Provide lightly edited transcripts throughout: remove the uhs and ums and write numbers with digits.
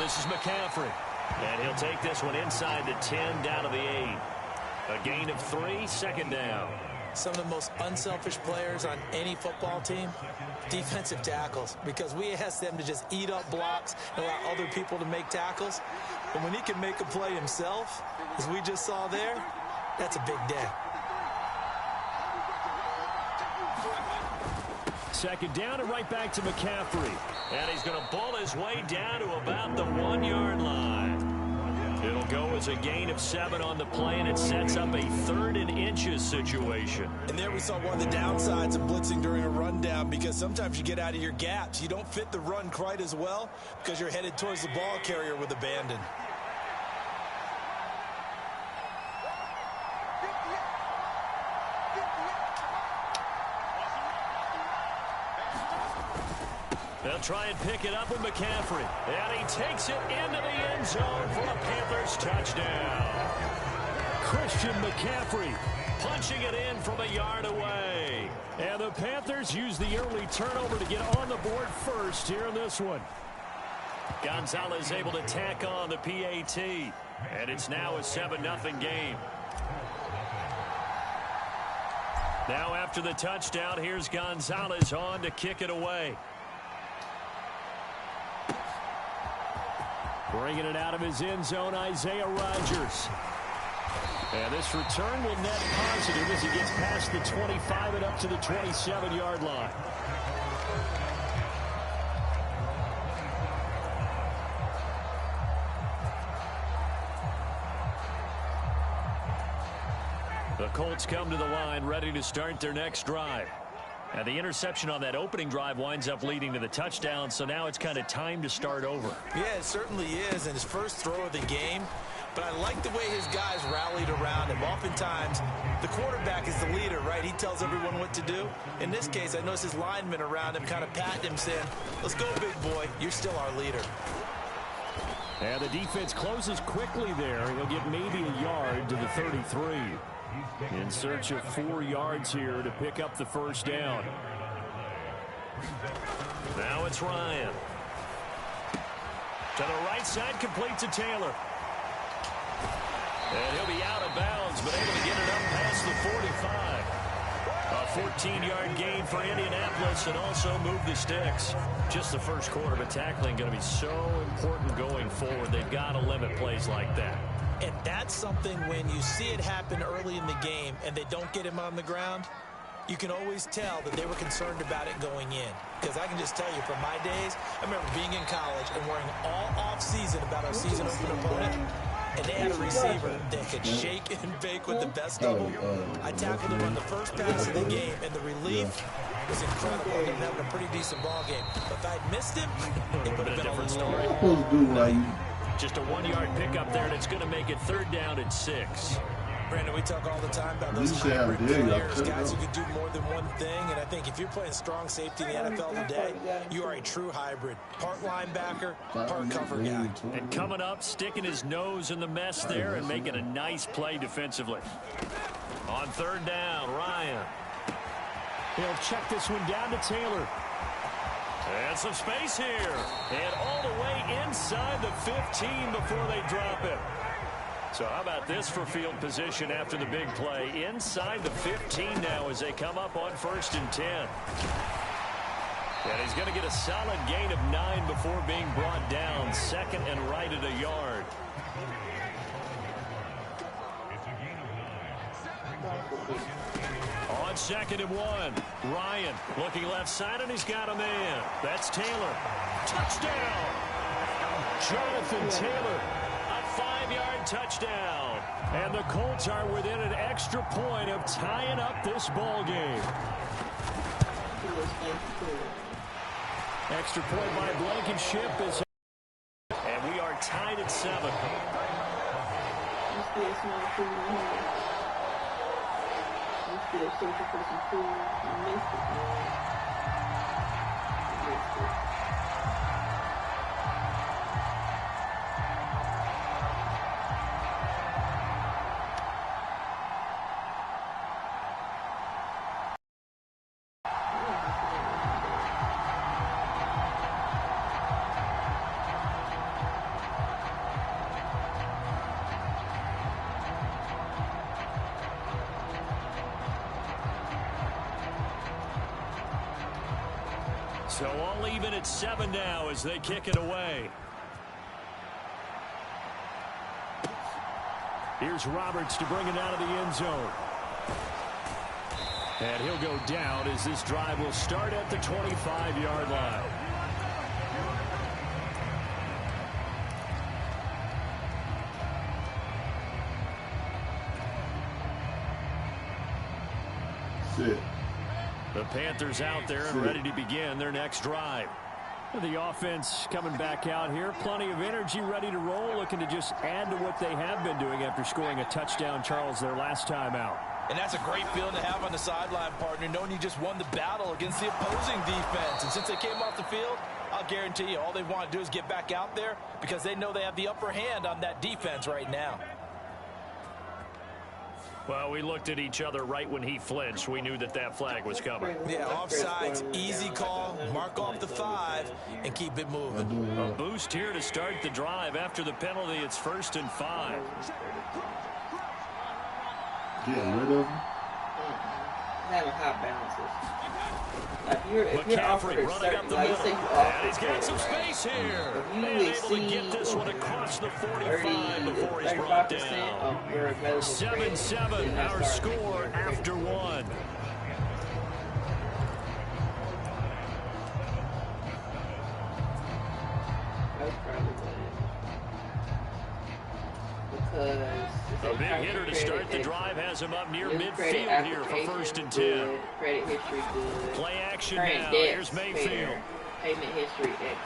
this is McCaffrey. And he'll take this one inside the 10, down to the 8. A gain of 3, second down. Some of the most unselfish players on any football team, defensive tackles, because we ask them to just eat up blocks and allow other people to make tackles. But when he can make a play himself, as we just saw there, that's a big day. Second down and right back to McCaffrey. And he's going to bull his way down to about the 1-yard line. It'll go as a gain of 7 on the play, and it sets up a 3rd and inches situation. And there we saw one of the downsides of blitzing during a rundown, because sometimes you get out of your gaps. You don't fit the run quite as well because you're headed towards the ball carrier with abandon. They'll try and pick it up with McCaffrey. And he takes it into the end zone for a Panthers touchdown. Christian McCaffrey punching it in from a yard away. And the Panthers use the early turnover to get on the board first here in this one. Gonzalez able to tack on the PAT. And it's now a 7-0 game. Now after the touchdown, here's Gonzalez on to kick it away. Bringing it out of his end zone, Isaiah Rodgers. And this return will net positive as he gets past the 25 and up to the 27-yard line. The Colts come to the line, ready to start their next drive. And the interception on that opening drive winds up leading to the touchdown, so now it's kind of time to start over. Yeah, it certainly is, and his first throw of the game. But I like the way his guys rallied around him. Oftentimes, the quarterback is the leader, right? He tells everyone what to do. In this case, I noticed his linemen around him kind of patting him, saying, let's go, big boy. You're still our leader. And the defense closes quickly there. He'll get maybe a yard to the 33. In search of 4 yards here to pick up the first down. Now it's Ryan. To the right side, complete to Taylor. And he'll be out of bounds, but able to get it up past the 45. A 14-yard gain for Indianapolis, and also move the sticks. Just the first quarter, but tackling going to be so important going forward. They've got to limit plays like that. And that's something when you see it happen early in the game and they don't get him on the ground, you can always tell that they were concerned about it going in. Because I can just tell you from my days, I remember being in college and worrying all off-season about our season opener opponent. And they had a receiver that could shake and bake with the best of them. I tackled him on the first pass of the game, and the relief was incredible. Him having a pretty decent ball game. But if I'd missed him, it would have been a different story. Just a 1-yard pickup there, and it's going to make it 3rd down and 6. Brandon, we talk all the time about those hybrid players, guys who can do more than one thing. And I think if you're playing strong safety in the NFL today, you are a true hybrid. Part linebacker, part cover guy. And coming up, sticking his nose in the mess there and making a nice play defensively. On 3rd down, Ryan. He'll check this one down to Taylor. And some space here. And all the way inside the 15 before they drop it. So how about this for field position after the big play? Inside the 15 now as they come up on 1st and 10. And he's going to get a solid gain of 9 before being brought down. 2nd and right at a yard. On 2nd and 1, Ryan looking left side, and he's got a man. That's Taylor. Touchdown! Jonathan Taylor, a 5-yard touchdown. And the Colts are within an extra point of tying up this ball game. Extra point by Blankenship is, and we are tied at 7. So all even at 7 now as they kick it away. Here's Roberts to bring it out of the end zone. And he'll go down as this drive will start at the 25-yard line. The Panthers out there and ready to begin their next drive. The offense coming back out here. Plenty of energy, ready to roll, looking to just add to what they have been doing after scoring a touchdown, Charles, their last time out. And that's a great feeling to have on the sideline, partner, knowing you just won the battle against the opposing defense. And since they came off the field, I'll guarantee you all they want to do is get back out there because they know they have the upper hand on that defense right now. Well, we looked at each other right when he flinched. We knew that that flag was coming. Yeah, offsides, easy call, mark off the 5, and keep it moving. A boost here to start the drive. After the penalty, it's 1st and 5. Getting rid of him? Having high balances. Like if you're offered a running up certain, the like middle. say you And he's offer got some space here. if you And able to exceed get this one across the 45 30 before he's 35% brought down. of your available 7-7, credit, our score after 1. That's probably what it is. Because A big hitter to start the drive has him up near New credit midfield here for application 1st and 10. good, credit history good. Play action Current now. debt Here's Mayfield. fair. Payment history excellent.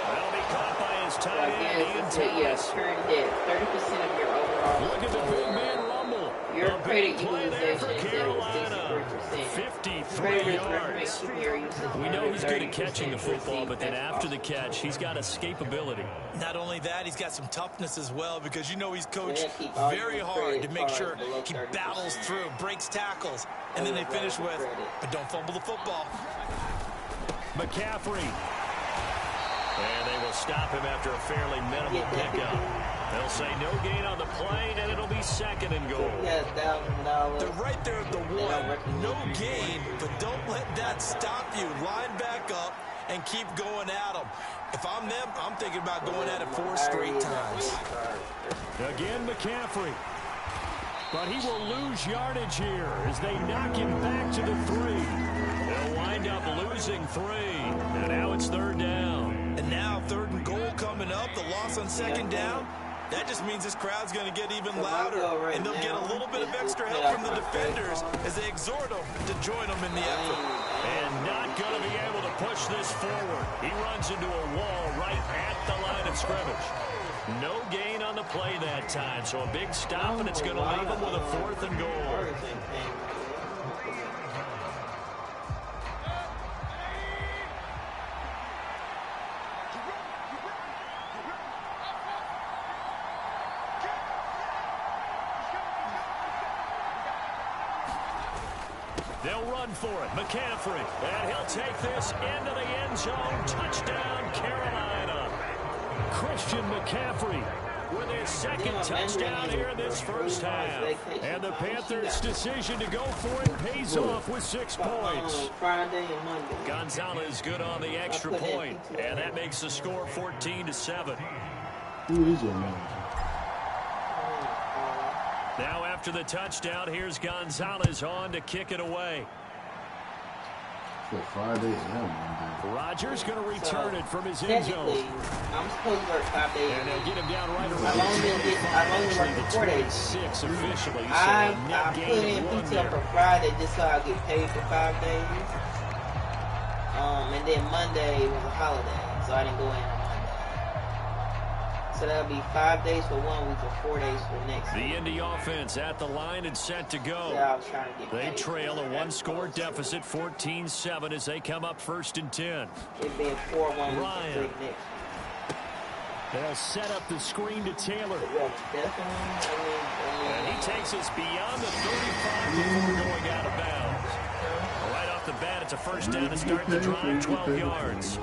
That'll be caught by his So tight end, Ian again, yes, Thomas. current debt, 30% of your overall. Look at the big man rumble. Your A credit big play there utilization for is Carolina. 63%. 53 yards. We know he's good at catching the 30% football, but then after the catch, he's got escapability. Not only that, he's got some toughness as well because you know he's coached Yeah, keep all very your hard to credit make cards sure below he 30%. battles through, breaks tackles, and then they finish with, but don't fumble the football. McCaffrey. And they will stop him after a fairly minimal pickup. They'll say no gain on the play, and it'll be 2nd and goal. Yeah, $1,000. They're right there at the 1. No gain, but don't let that stop you. Line back up and keep going at them. If I'm them, I'm thinking about going at it 4 straight times. Again, McCaffrey. But he will lose yardage here as they knock him back to the 3. They'll wind up losing 3. And now it's 3rd down. And now 3rd and goal coming up. The loss on 2nd down. That just means this crowd's going to get even louder. And they'll get a little bit of extra help from the defenders as they exhort them to join them in the effort. And not going to be able to push this forward. He runs into a wall right at the line of scrimmage. No gain on the play that time. So a big stop, and it's going to leave him with a 4th and goal. They'll run for it. McCaffrey. And he'll take this into the end zone. Touchdown, Carolina. Christian McCaffrey with his 2nd touchdown here in this first half. And the Panthers' decision to go for it pays off with 6 points. Friday and Monday. Gonzalez good on the extra point. And that makes the score 14-7. Who is your manager? Now after the touchdown, here's Gonzalez on to kick it away. For Friday and Monday. Rodgers going to return it from his end zone. I'm supposed to work 5 days. And they'll get him down right around I've only worked 4 days. 6 officially. So I net put gain in of 1 detail there. for Friday just so I get paid for 5 days. And then Monday was a holiday, so I didn't go in on Monday. So that'll be 5 days for 1 week or 4 days for the next The week. Indy offense at the line and set to go. Yeah, I was trying to get They paid. trail a 1-score deficit, 14-7 as they come up 1st and 10. It being 4-1 week Ryan. or 3 next week. They'll set up the screen to Taylor. Yeah, definitely. And he takes us beyond the 35 before going out of bounds. Right off the bat, it's a first down to start the drive, 12 yards.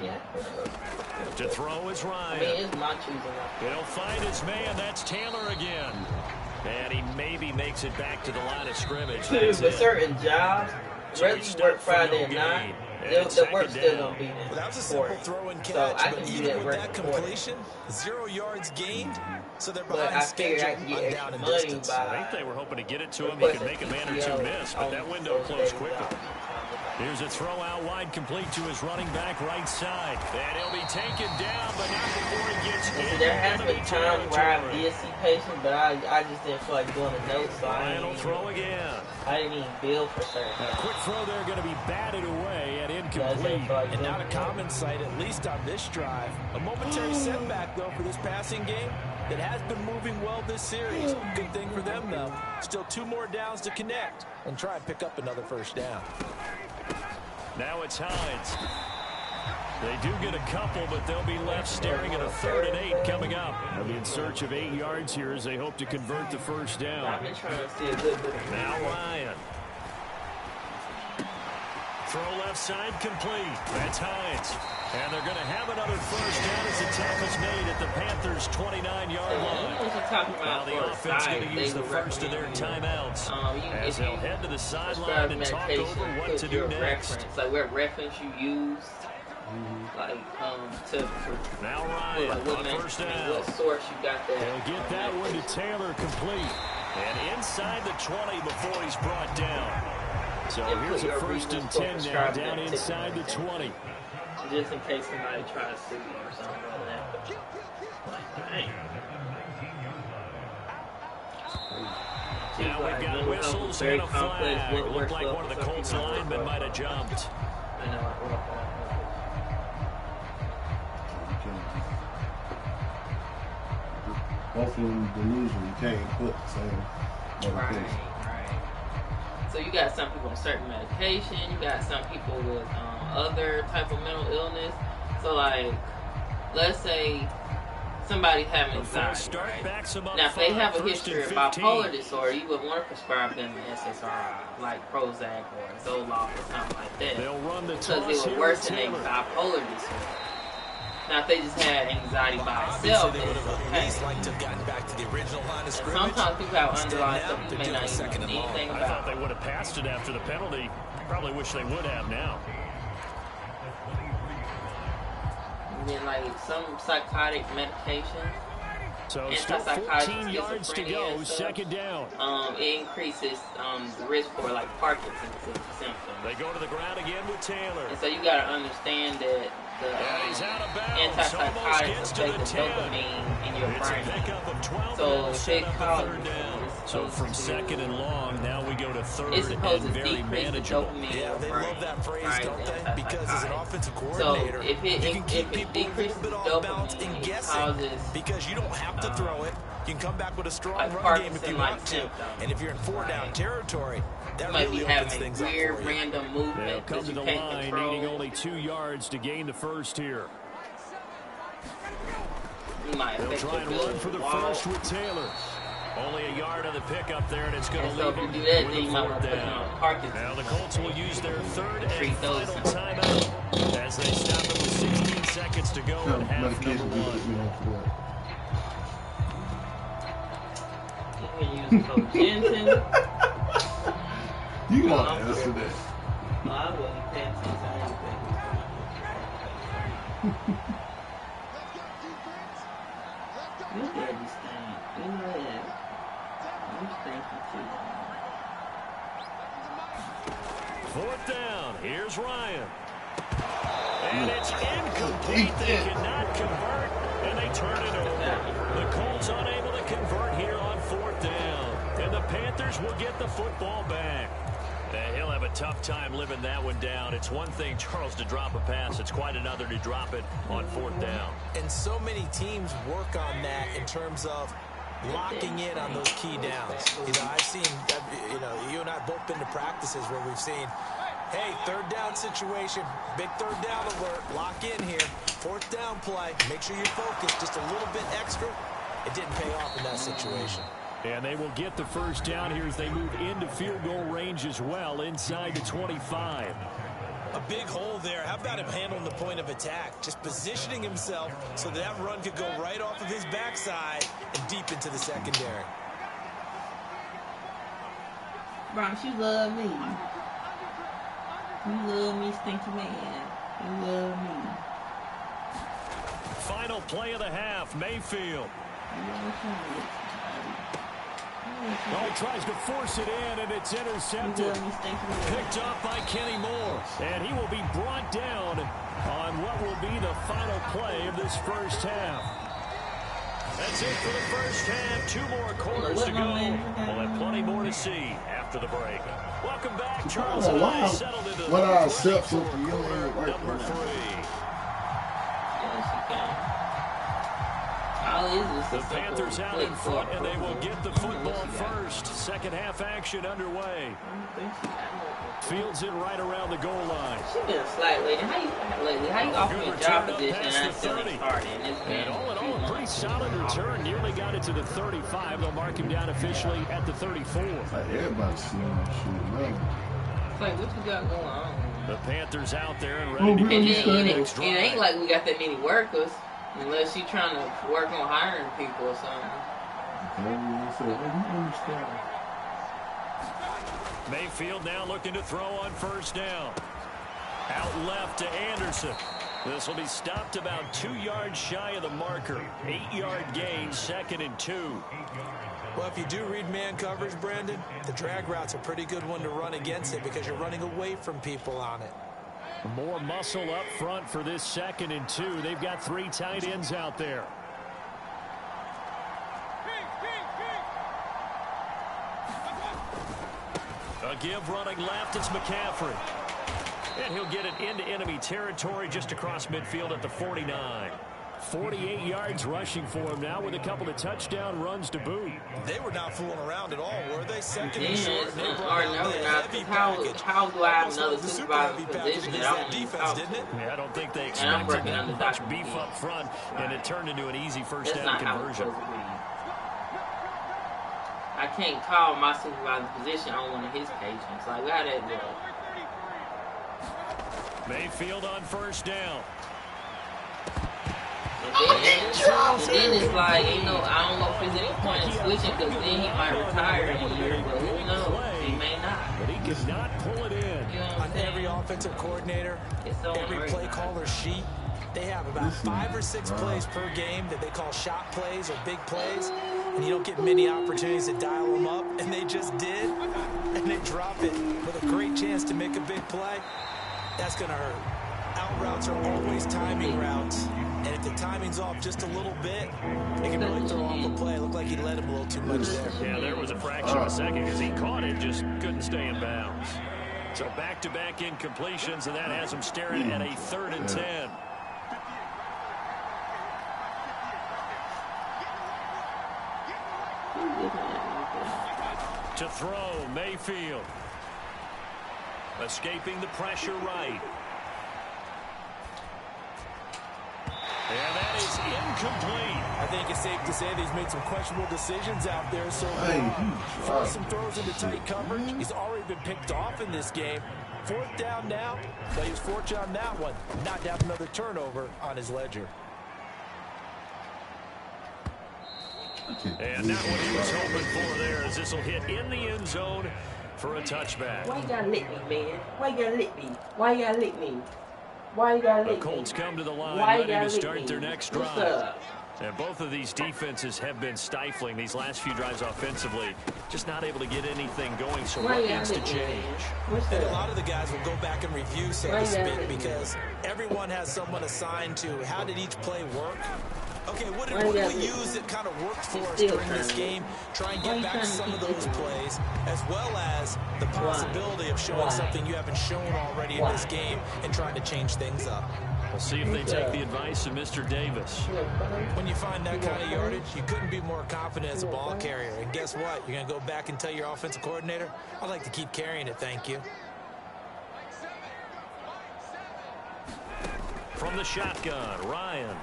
Yeah. To throw is I mean, Ryan. it's my choosing. He'll find his man. That's Taylor again. And he maybe makes it back to the line of scrimmage. Dude, with certain jobs, whether you work Friday or not, the work's still going to be there. Well, that was a simple throw and catch, so I but can even with that completion, 0 yards gained, so they're behind schedule on down and distance. I think they were hoping to get it to him. He could make a man or two miss, but that window closed quickly. Here's a throw out wide, complete to his running back right side. And he'll be taken down, but not before he gets in. There has been times where I did see patience, but I just didn't feel like doing the notes, so Final throw again. I didn't even build for certain. A quick throw there, going to be batted away and incomplete. And not a common sight, at least on this drive. A momentary setback, though, for this passing game that has been moving well this series. Good thing for them, though. Still 2 more downs to connect and try and pick up another first down. Now it's Hines. They do get a couple, but they'll be left staring at a 3rd and 8 coming up. They'll be in search of 8 yards here as they hope to convert the first down. I've been trying to see a good bit. Now Ryan. Throw left side complete. That's Hines. And they're going to have another first down as the tackle's made at the Panthers' 29-yard line. Now the offense going to use the first of their timeouts as they'll head to the sideline and talk over what to do next. Like what reference you use, like now Ryan on first down. What source you got there? They'll get that one to Taylor complete. And inside the 20 before he's brought down. So here's a 1st and 10 now, down inside the 20. Just in case somebody tries to sue you or something like that. Dang. Now we've got whistles and a flag. It looked like one of the Colts linemen might have jumped. I know. Both of them delusion. You can't put the same medication. Right. So you got some people on certain medication. You got some people with other type of mental illness. So like, let's say somebody's having anxiety, right? Now if they have a history of bipolar disorder, you would want to prescribe them an SSRI, like Prozac or Zoloft or something like that, because it would worsen their bipolar disorder. Now if they just had anxiety by itself, then it's okay. At least like to have gotten back to the original line of scrimmage. Sometimes people have underlying stuff you may not even know anything about. I thought they would have passed it after the penalty. Probably wish they would have now. And then like some psychotic medication. So still 14 yards to go, 2nd down. It increases the risk for like Parkinson's symptoms. They go to the ground again with Taylor. And so you got to understand that the antipsychotics affect the dopamine in your brain. So it causes. So from 2nd and long, now we go to 3rd it's supposed and to very manageable. Yeah, they love that phrase, don't they? Because as an offensive so coordinator, if you can keep people a little bit off balance and guessing because you don't have to throw it. You can come back with a strong run game if you want to. And if you're in 4-down territory, that might really be opens having things weird, up for you. random movement. They'll come to the line, needing only 2 yards to gain the first here. They'll try and run for the first with Taylor. Only a yard on the pickup there, and it's going to leave him with a 4th down. Now the Colts will use their 3rd and final timeout as they stop it with 16 seconds to go in half number 1. You got to answer that. No, I wasn't paying attention to anything. Look at this thing. Look at that. I'm thinking too. 4th down. Here's Ryan. And it's incomplete. They cannot convert, and they turn it over. The Colts unable to convert here on 4th down. And the Panthers will get the football back. He'll have a tough time living that one down. It's one thing, Charles, to drop a pass. It's quite another to drop it on 4th down. And so many teams work on that in terms of locking in on those key downs. You know, I've seen, you and I have both been to practices where we've seen, hey, 3rd down situation, big 3rd down alert, lock in here, 4th down play, make sure you're focused just a little bit extra. It didn't pay off in that situation. And they will get the first down here as they move into field goal range as well, inside the 25. A big hole there. How about him handling the point of attack? Just positioning himself so that run could go right off of his backside and deep into the secondary. Bronx, you love me. You love me, stinky man. You love me. Final play of the half, Mayfield. Oh, he tries to force it in, and it's intercepted. Picked off by Kenny Moore. And he will be brought down on what will be the final play of this first half. That's it for the first half. 2 more quarters to go. We'll have plenty more to see after the break. Welcome back, Charles and I settled into the quarter, number 3. The Panthers out in front, and they will get the football first. Second half action underway. Fields it right around the goal line. She's been a slack lady. How you off your job position and still starting? And all in all, a pretty solid return. Nearly got it to the 35. They'll mark him down officially at the 34. Everybody's seeing that shit now. It's like, what you got going on? The Panthers out there and ready to begin the next drive. It ain't like we got that many workers. Unless you're trying to work on hiring people or something. Mayfield now looking to throw on first down. Out left to Anderson. This will be stopped about 2 yards shy of the marker. 8-yard gain, 2nd and 2. Well, if you do read man coverage, Brandon, the drag route's a pretty good one to run against it because you're running away from people on it. More muscle up front for this 2nd and 2. They've got 3 tight ends out there. A give running left is McCaffrey. And he'll get it into enemy territory just across midfield at the 49. 48 yards rushing for him now with a couple of touchdown runs to boot. They were not fooling around at all, were they? Second and short. They brought out the heavy how do I have another super supervisor heavy position package that I'm defense, didn't it? Yeah, I don't think they expected that much beef up front, and it turned into an easy first down conversion. I can't call my supervisor position on one of his patients. Like, how that go? Mayfield on first down. And then it's like, I don't know if there's any point in switching because then he might retire in a year, but who knows? He may not. But he cannot pull it in. You know what I'm On saying? every offensive coordinator, every play caller sheet, they have about 5 or 6 plays per game that they call shot plays or big plays, and you don't get many opportunities to dial them up, and they just did, and they drop it with a great chance to make a big play. That's going to hurt. Out routes are always timing routes. And if the timing's off just a little bit, it can really throw off a play. It looked like he let him a little too much there. Yeah, there was a fraction of a second because he caught it, just couldn't stay in bounds. So back-to-back incompletions, and that has him staring at a 3rd and 10. To throw, Mayfield. Escaping the pressure right. And that is incomplete. I think it's safe to say that he's made some questionable decisions out there so far. Some throws into tight coverage. He's already been picked off in this game. 4th down now, but he was fortunate on that one. Not to have another turnover on his ledger. And not what he was hoping for there, as this will hit in the end zone for a touchback. Why you gotta lick me, man? Why you gotta lick me? Why you gotta lick me? Why you gotta lick me? The Colts come to the line, Why ready to start their next drive. What's up? And both of these defenses have been stifling these last few drives offensively. Just not able to get anything going, so what needs to change? And a lot of the guys will go back and review, so to speak, because everyone has someone assigned to how did each play work. Okay, what did we use that kind of worked for us during this game? Try and get back to some of those plays, as well as the possibility of showing something you haven't shown already in this game and trying to change things up. We'll see if they take the advice of Mr. Davis. When you find that kind of yardage, you couldn't be more confident as a ball carrier. And guess what? You're going to go back and tell your offensive coordinator, I'd like to keep carrying it, thank you. From the shotgun, Ryan.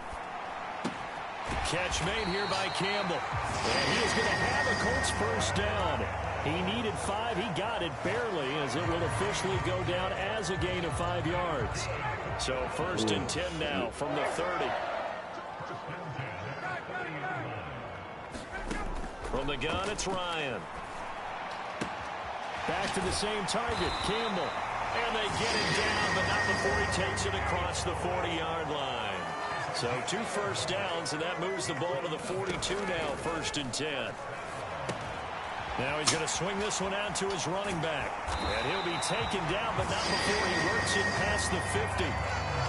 Catch made here by Campbell. And he is going to have a Colts first down. He needed 5. He got it barely, as it will officially go down as a gain of 5 yards. So 1st and 10 now from the 30. From the gun, it's Ryan. Back to the same target, Campbell. And they get him down, but not before he takes it across the 40-yard line. So 2 first downs, and that moves the ball to the 42 now, 1st and 10. Now he's going to swing this one out to his running back. And he'll be taken down, but not before he works it past the 50.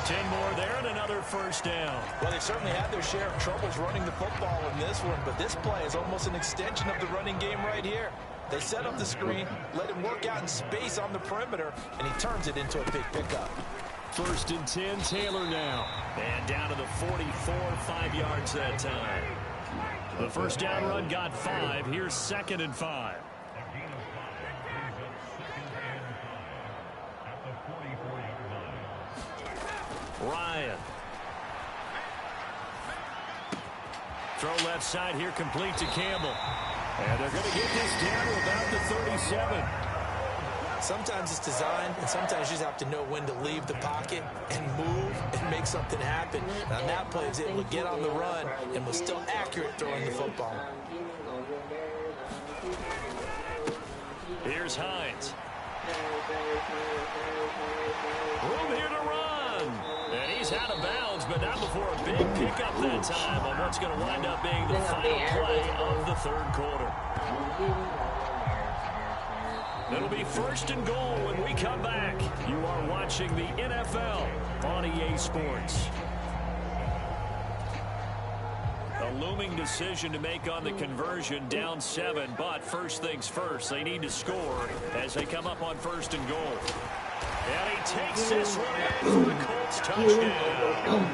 10 more there and another first down. Well, they certainly had their share of troubles running the football in this one, but this play is almost an extension of the running game right here. They set up the screen, let him work out in space on the perimeter, and he turns it into a big pickup. 1st and 10, Taylor now. And down to the 44, 5 yards that time. The first down run got 5. Here's 2nd and 5. Ryan. Throw left side here, complete to Campbell. And they're going to get this down to about the 37. Sometimes it's designed, and sometimes you just have to know when to leave the pocket and move and make something happen. Now, that play is able to get on the run and was still accurate throwing the football. Here's Hines. Room here to run. And he's out of bounds, but not before a big pickup that time on what's going to wind up being the final play of the 3rd quarter. It'll be 1st and goal when we come back. You are watching the NFL on EA Sports. A looming decision to make on the conversion, down 7, but first things first, they need to score as they come up on 1st and goal. And he takes this one in for the Colts touchdown.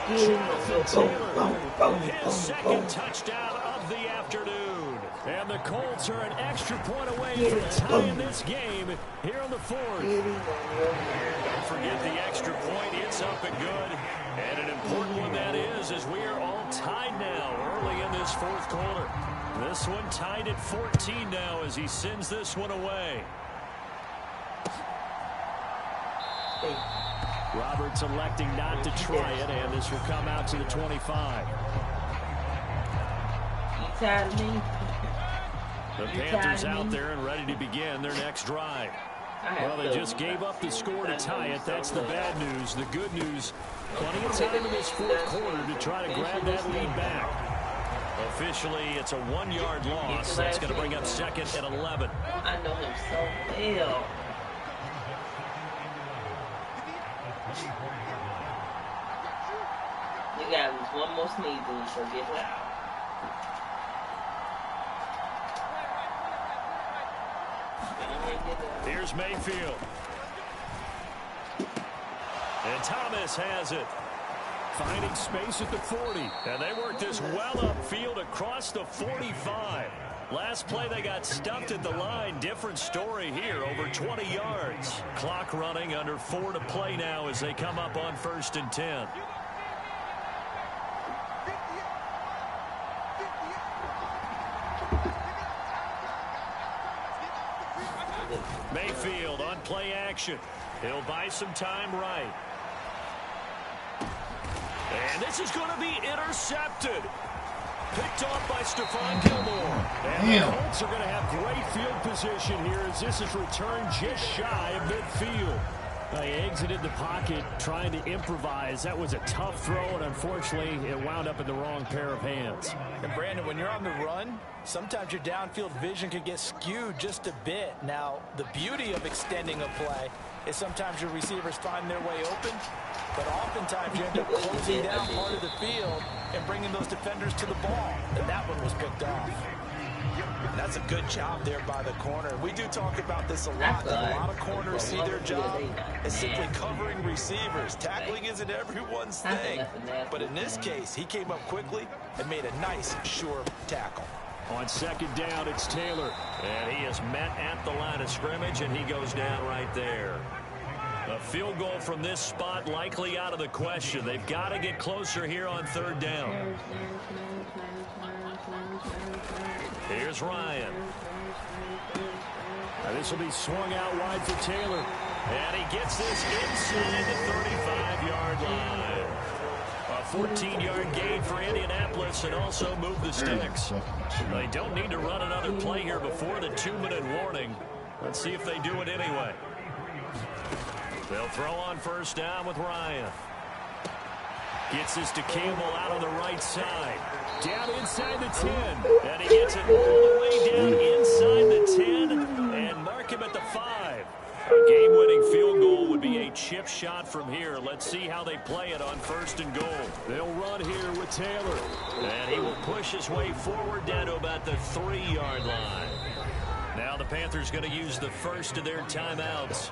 Jonathan Taylor, his 2nd touchdown of the afternoon. And the Colts are an extra point away from tying this game here on the 4th. Don't forget the extra point. It's up and good. And an important one that is, as we are all tied now early in this 4th quarter. This one tied at 14 now as he sends this one away. Roberts electing not to try it, and this will come out to the 25. You tired of me? The Panthers out there and ready to begin their next drive. Well, they just gave up the score to tie it. That's the bad news. The good news, plenty of time in this 4th quarter to try to grab that lead back. Officially, it's a 1-yard loss. That's going to bring up 2nd and 11. I know him so well. You got at least one more sneeze in, so get loud. Here's Mayfield. And Thomas has it. Finding space at the 40. And they work this well upfield across the 45. Last play they got stuffed at the line. Different story here, over 20 yards. Clock running, under 4 to play now as they come up on 1st and 10. Mayfield on play action. He'll buy some time right. And this is going to be intercepted. Picked off by Stephon Gilmore. And the Colts are going to have great field position here as this is returned just shy of midfield. They exited the pocket trying to improvise. That was a tough throw, and unfortunately, it wound up in the wrong pair of hands. And Brandon, when you're on the run, sometimes your downfield vision can get skewed just a bit. Now, the beauty of extending a play is sometimes your receivers find their way open, but oftentimes you end up closing down part of the field and bringing those defenders to the ball. And that one was picked off. And that's a good job there by the corner. We do talk about this a lot. A lot of corners see their job as simply covering receivers. Tackling isn't everyone's thing. But in this case, he came up quickly and made a nice, sure tackle. On 2nd down, it's Taylor. And he is met at the line of scrimmage, and he goes down right there. A field goal from this spot likely out of the question. They've got to get closer here on 3rd down. Here's Ryan. Now this will be swung out wide for Taylor. And he gets this inside the 35-yard line. A 14-yard gain for Indianapolis and also move the sticks. They don't need to run another play here before the 2-minute warning. Let's see if they do it anyway. They'll throw on first down with Ryan. Gets this to Campbell out on the right side. Down inside the 10. And he gets it all the way down inside the 10 and mark him at the 5. A game-winning field goal would be a chip shot from here. Let's see how they play it on first and goal. They'll run here with Taylor. And he will push his way forward down to about the 3-yard line. Now the Panthers going to use the first of their timeouts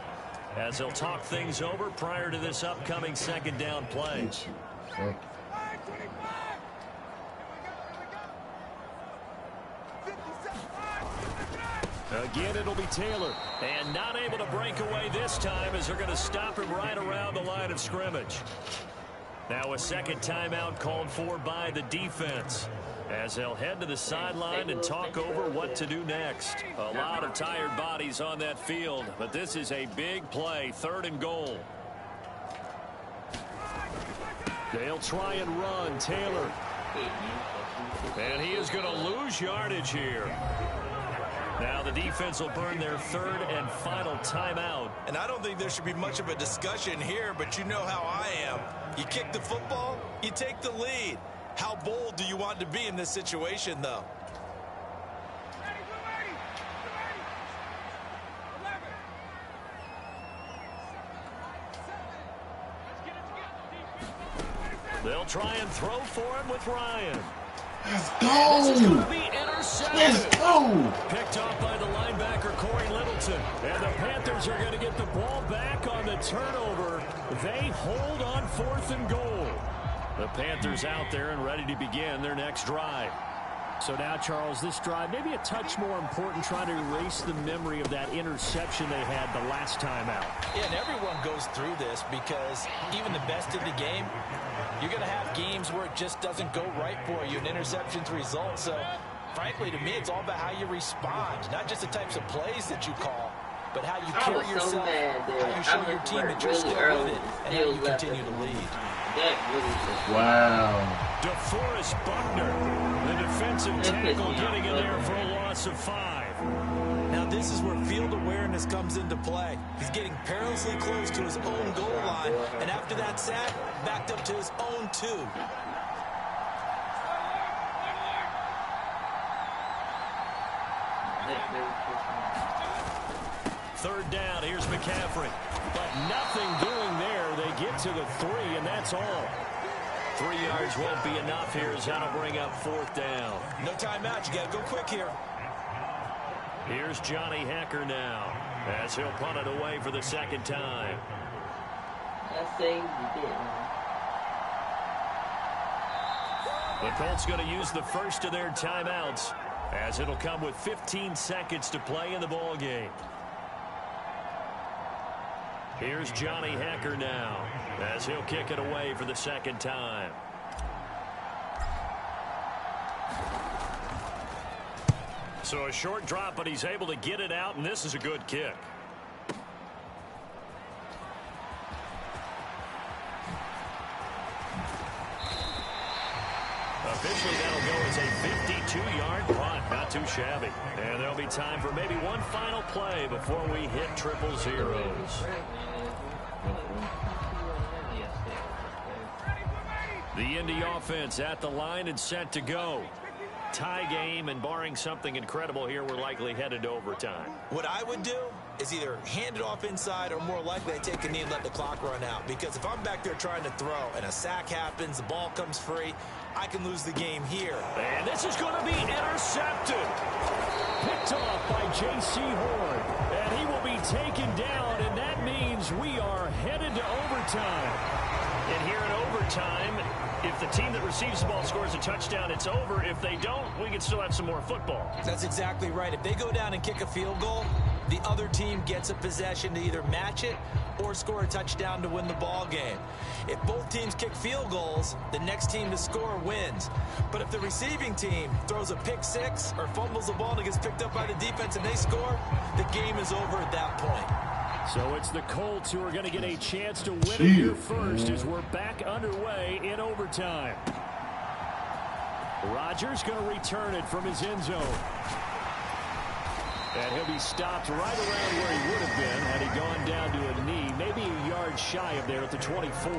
as they'll talk things over prior to this upcoming second down play. Again, it'll be Taylor. And not able to break away this time as they're going to stop him right around the line of scrimmage. Now a second timeout called for by the defense as they'll head to the sideline and talk over what to do next. A lot of tired bodies on that field, but this is a big play, 3rd and goal. They'll try and run. Taylor. And he is going to lose yardage here. Now the defense will burn their 3rd and final timeout. And I don't think there should be much of a discussion here, but you know how I am. You kick the football, you take the lead. How bold do you want to be in this situation, though? They'll try and throw for him with Ryan. Let's go. This is going to be intercepted. Let's go. Picked off by the linebacker, Corey Littleton. And the Panthers are going to get the ball back on the turnover. They hold on 4th and goal. The Panthers out there and ready to begin their next drive. So now, Charles, this drive maybe a touch more important, trying to erase the memory of that interception they had the last time out. Yeah, and everyone goes through this because even the best in the game, you're going to have games where it just doesn't go right for you, and interceptions result. So, frankly, to me, it's all about how you respond, not just the types of plays that you call, but how you carry yourself, how you show your team that you're still with it, and how you continue to lead. Wow. DeForest Buckner, the defensive tackle, getting in there for a loss of 5. Now this is where field awareness comes into play. He's getting perilously close to his own goal line, and after that sack, backed up to his own 2. Third down, here's McCaffrey. But nothing doing there. They get to the 3, and that's all. 3 yards won't be enough here as that'll bring up 4th down. No timeout. You got to go quick here. Here's Johnny Hacker now as he'll punt it away for the 2nd time. The Colts going to use the first of their timeouts as it'll come with 15 seconds to play in the ball game. Here's Johnny Hacker now as he'll kick it away for the 2nd time. So a short drop, but he's able to get it out, and this is a good kick. Officially, that'll go as a 52-yard punt. Not too shabby. And there'll be time for maybe one final play before we hit 000s. The Indy offense at the line and set to go. Tie game, and barring something incredible here, we're likely headed to overtime. What I would do is either hand it off inside or more likely I take a knee and let the clock run out. Because if I'm back there trying to throw and a sack happens, the ball comes free, I can lose the game here. And this is going to be intercepted. Picked off by J.C. Horn. And he will be taken down, and that means we are headed to overtime. And here in overtime, if the team that receives the ball scores a touchdown, it's over. If they don't, we can still have some more football. That's exactly right. If they go down and kick a field goal, the other team gets a possession to either match it or score a touchdown to win the ball game. If both teams kick field goals, the next team to score wins. But if the receiving team throws a pick 6 or fumbles the ball and it gets picked up by the defense and they score, the game is over at that point. So it's the Colts who are going to get a chance to win it here first as we're back underway in overtime. Rodgers going to return it from his end zone. And he'll be stopped right around where he would have been had he gone down to a knee, maybe a yard shy of there at the 24.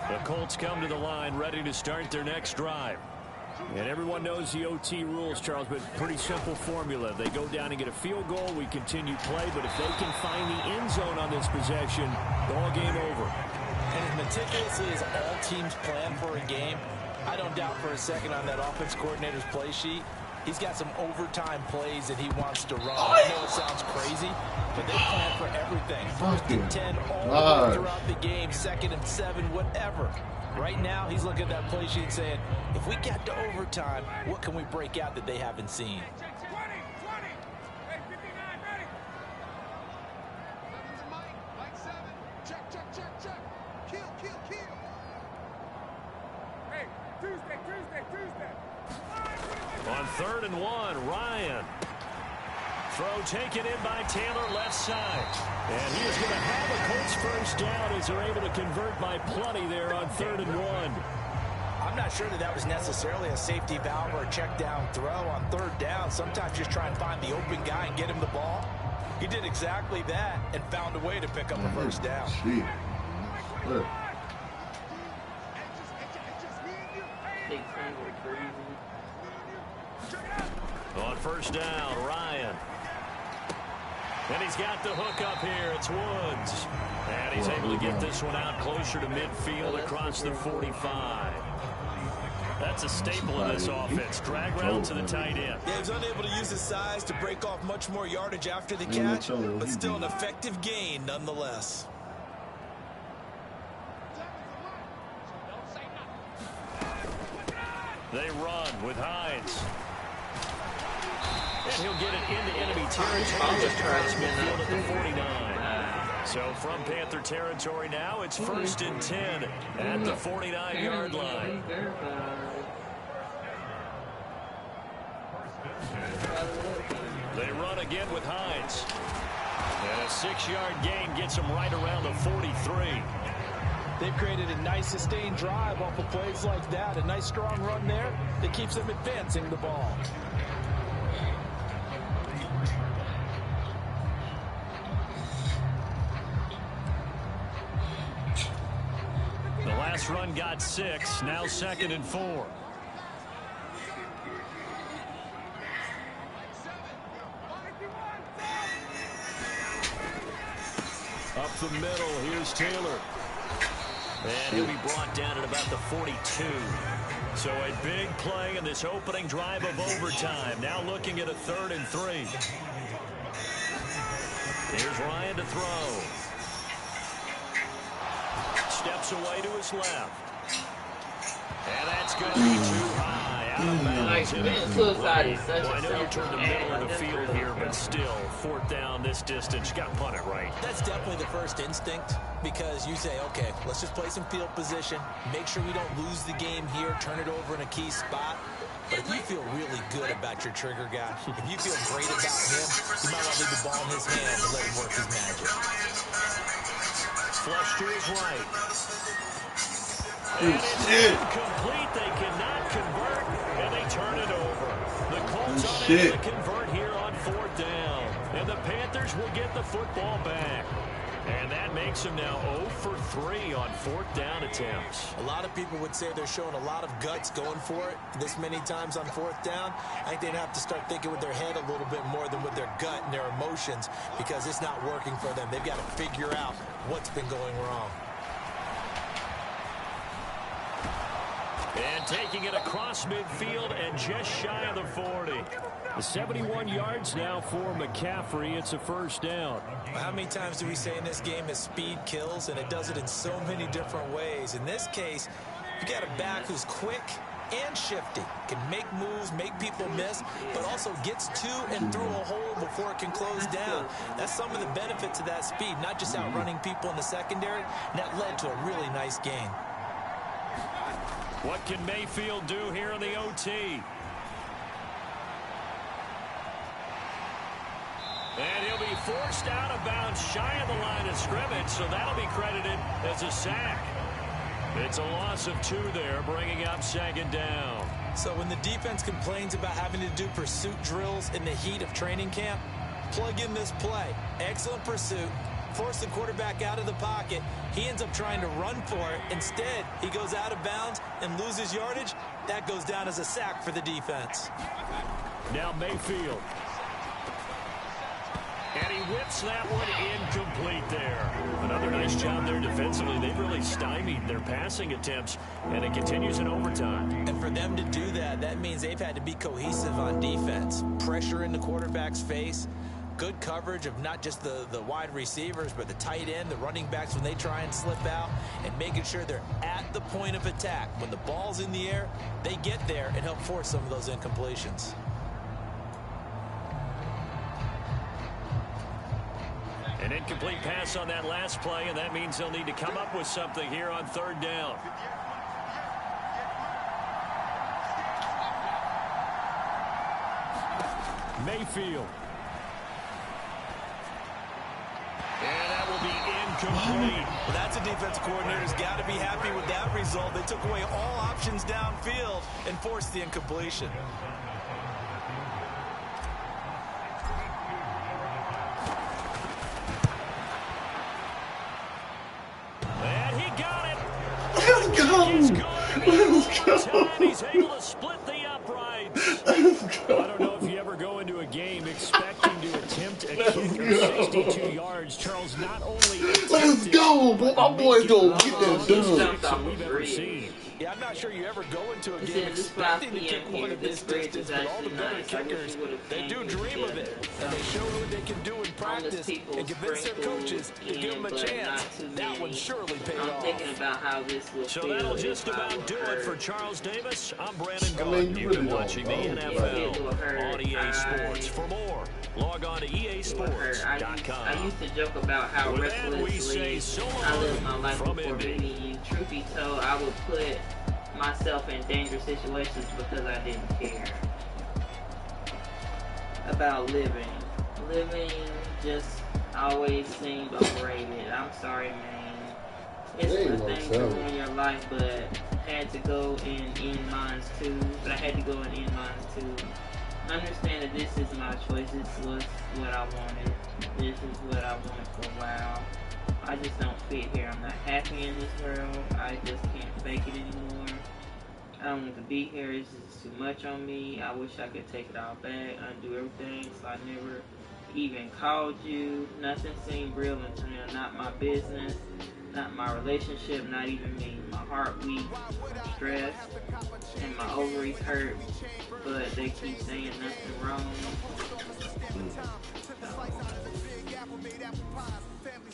The Colts come to the line ready to start their next drive. And everyone knows the OT rules, Charles, but pretty simple formula. They go down and get a field goal, we continue play, but if they can find the end zone on this possession, ball game over. And as meticulously as all teams plan for a game, I don't doubt for a second on that offense coordinator's play sheet, he's got some overtime plays that he wants to run. I know it sounds crazy, but they plan for everything. 1st and 10 all the way throughout the game, 2nd and 7, whatever. Right now, he's looking at that play sheet saying, if we get to overtime, what can we break out that they haven't seen? On 3rd and 1, Ryan. Throw taken in by Taylor, left side. And he is going to have a Colts first down as they're able to convert by plenty there on 3rd and 1. I'm not sure that was necessarily a safety valve or a check down throw on 3rd down. Sometimes just try and find the open guy and get him the ball. He did exactly that and found a way to pick up a first down. On 1st down, Ryan. And he's got the hook up here. It's Woods. And he's able to get this one out closer to midfield across the 45. That's a staple of this offense. Drag route to the tight end. Yeah, he was unable to use his size to break off much more yardage after the catch, but still an effective gain nonetheless. They run with Hines. And he'll get it into enemy territory just across midfield at the 49. So from Panther territory now, it's 1st and 10 at the 49-yard line. They run again with Hines. And a 6-yard gain gets them right around the 43. They've created a nice sustained drive off of plays like that. A nice strong run there that keeps them advancing the ball. The last run got 6. Now 2nd and 4. Up the middle, here's Taylor. And he'll be brought down at about the 42. So a big play in this opening drive of overtime. Now looking at a 3rd and 3. Here's Ryan to throw. Steps away to his left. And that's going to be too high. Out of bounds. Well, I know you turned the middle of the field here, but still, 4th down this distance. You got to punt it right. That's definitely the first instinct, because you say, okay, let's just play some field position, make sure we don't lose the game here, turn it over in a key spot. But if you feel really good about your trigger guy, if you feel great about him, you might want to leave the ball in his hand and let him work his magic. Flush to his right. And it's incomplete. They cannot convert, and they turn it over. The Colts unable to convert here on 4th down. And the Panthers will get the football back. And that makes them now 0 for 3 on 4th down attempts. A lot of people would say they're showing a lot of guts going for it this many times on 4th down. I think they'd have to start thinking with their head a little bit more than with their gut and their emotions, because it's not working for them. They've got to figure out what's been going wrong. And taking it across midfield and just shy of the 40. 71 yards now for McCaffrey. It's a 1st down. How many times do we say in this game that speed kills, and it does it in so many different ways? In this case, you got a back who's quick and shifty, can make moves, make people miss, but also gets to and through a hole before it can close down. That's some of the benefits of that speed, not just outrunning people in the secondary, and that led to a really nice gain. What can Mayfield do here in the OT? And he'll be forced out of bounds shy of the line of scrimmage, so that'll be credited as a sack. It's a loss of 2 there, bringing up 2nd down. So when the defense complains about having to do pursuit drills in the heat of training camp, plug in this play. Excellent pursuit. Force the quarterback out of the pocket. He ends up trying to run for it. Instead, he goes out of bounds and loses yardage. That goes down as a sack for the defense. Now Mayfield. And he whips that one incomplete there. Another nice job there defensively. They've really stymied their passing attempts, and it continues in overtime. And for them to do that, that means they've had to be cohesive on defense. Pressure in the quarterback's face. Good coverage of not just the wide receivers, but the tight end, the running backs when they try and slip out, and making sure they're at the point of attack. When the ball's in the air, they get there and help force some of those incompletions. An incomplete pass on that last play, and that means they'll need to come up with something here on 3rd down. Mayfield. And that will be incomplete. Well, that's a defensive coordinator's got to be happy with that result. They took away all options downfield and forced the incompletion. And he got it. Let's go. Let's go. He's able to split the uprights. Let's go. I don't know if you ever go into a game expecting to attempt a kick of 62 yards. Charles not only Let's go, but my boy's gonna get that done. that we've ever seen. Yeah, I'm not sure you ever go into a He game said this expecting to 5 kick p.m. one of this bridge distance, is but all the actually better nice. I wish kickers, you would've they do came dream of it. And they show what they can do in practice people and convince their coaches to give them a but chance. not too That one many. surely paid I'm off. thinking about how this will So feel that'll if just I about were do it hurt. for Charles Davis. I'm Brandon I Gault. mean, you You've really been don't watching the know. NFL on EA Sports. For more, log on to I EASports.com. used to joke about how With that, we say restlessly so I long lived my life from before Indy. meeting you. Truth be told, I would put myself in dangerous situations because I didn't care about living. Living just always seemed overrated. I'm sorry, man. It's There a ain't no thing to telling. ruin your life, but had to go and end mine too. But I had to go and end mine too. Understand that this is my choice. This was what I wanted. This is what I wanted for a while. I just don't fit here. I'm not happy in this world. I just can't fake it anymore. I don't want to be here. It's just too much on me. I wish I could take it all back, undo everything, so I never even called you. Nothing seemed real until now. Not my business, not my relationship, not even me. My heart weak, stressed, and my ovaries hurt, but they keep saying nothing wrong.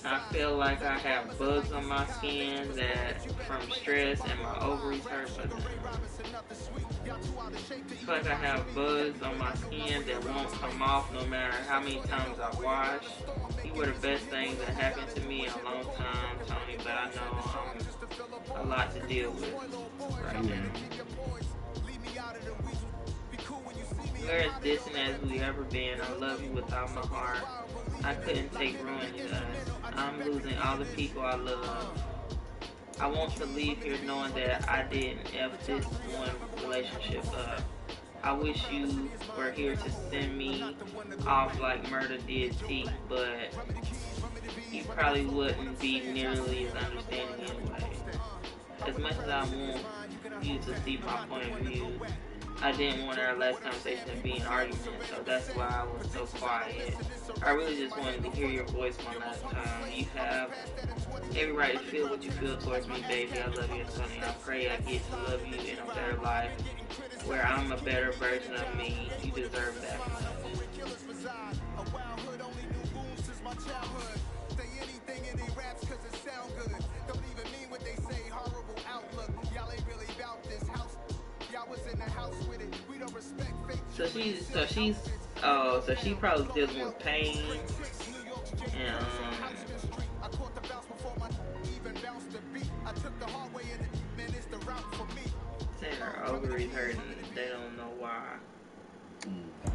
I feel like I have bugs on my skin that from stress and my ovaries hurt. I feel like I have bugs on my skin that won't come off no matter how many times I wash. You were the best thing that happened to me in a long time, Tony, but I know I'm a lot to deal with right now. We're as distant as we ever been. I love you with all my heart. I couldn't take ruining us. I'm losing all the people I love. I want to leave here knowing that I didn't F this one relationship up. I wish you were here to send me off like murder did T, but you probably wouldn't be nearly as understanding anyway. As much as I want you to see my point of view, I didn't want our last conversation to be an argument, so that's why I was so quiet. I really just wanted to hear your voice one last time. You have every right to feel what you feel towards me, baby. I love you, Tony. I pray I get to love you in a better life, where I'm a better version of me. You deserve that much. So she probably dealing with pain and saying her ovaries hurting. They don't know why.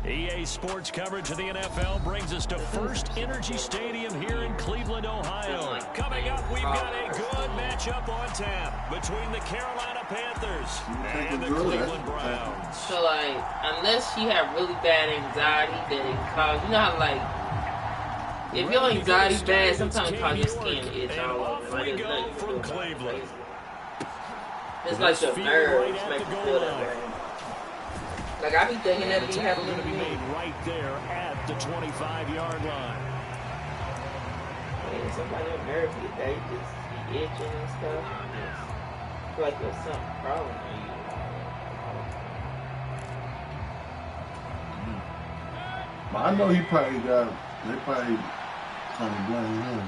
EA Sports coverage of the NFL brings us to First Energy Stadium here in Cleveland, Ohio. Coming up, we've got a good matchup on tap between the Carolina Panthers and the Cleveland Browns. So, like, unless you have really bad anxiety that it causes, you know how, like, if your anxiety bad, sometimes it causes your skin to itch all over. Like, there's nothing from Cleveland. It's like your nerves make you feel that way. Like, I be thinking that be happening to me. Right there at the 25-yard line. Man, somebody on nerves get bad, you just be itching and stuff. I feel like there's something wrong with you. But I know he probably got, they probably trying to blame him.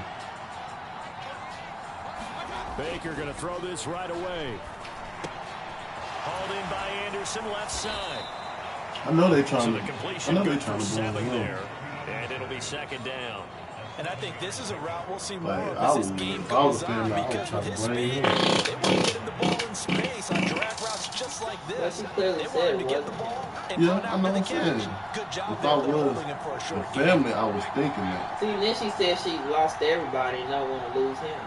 Baker going to throw this right away. Hauled in by Anderson, left side. I know they trying so to. The completion I know they good trying for to blame 7 him. there, and it'll be second down. And I think this is a route we'll see more Like, of as this game goes on, because with his speed, they want to get him the ball in space on drag routes just like this. They want him to get the ball and run out with the catch. Good job If there I was holding him for a the short game. family, I was thinking that. See, then she said she lost everybody and don't want to lose him.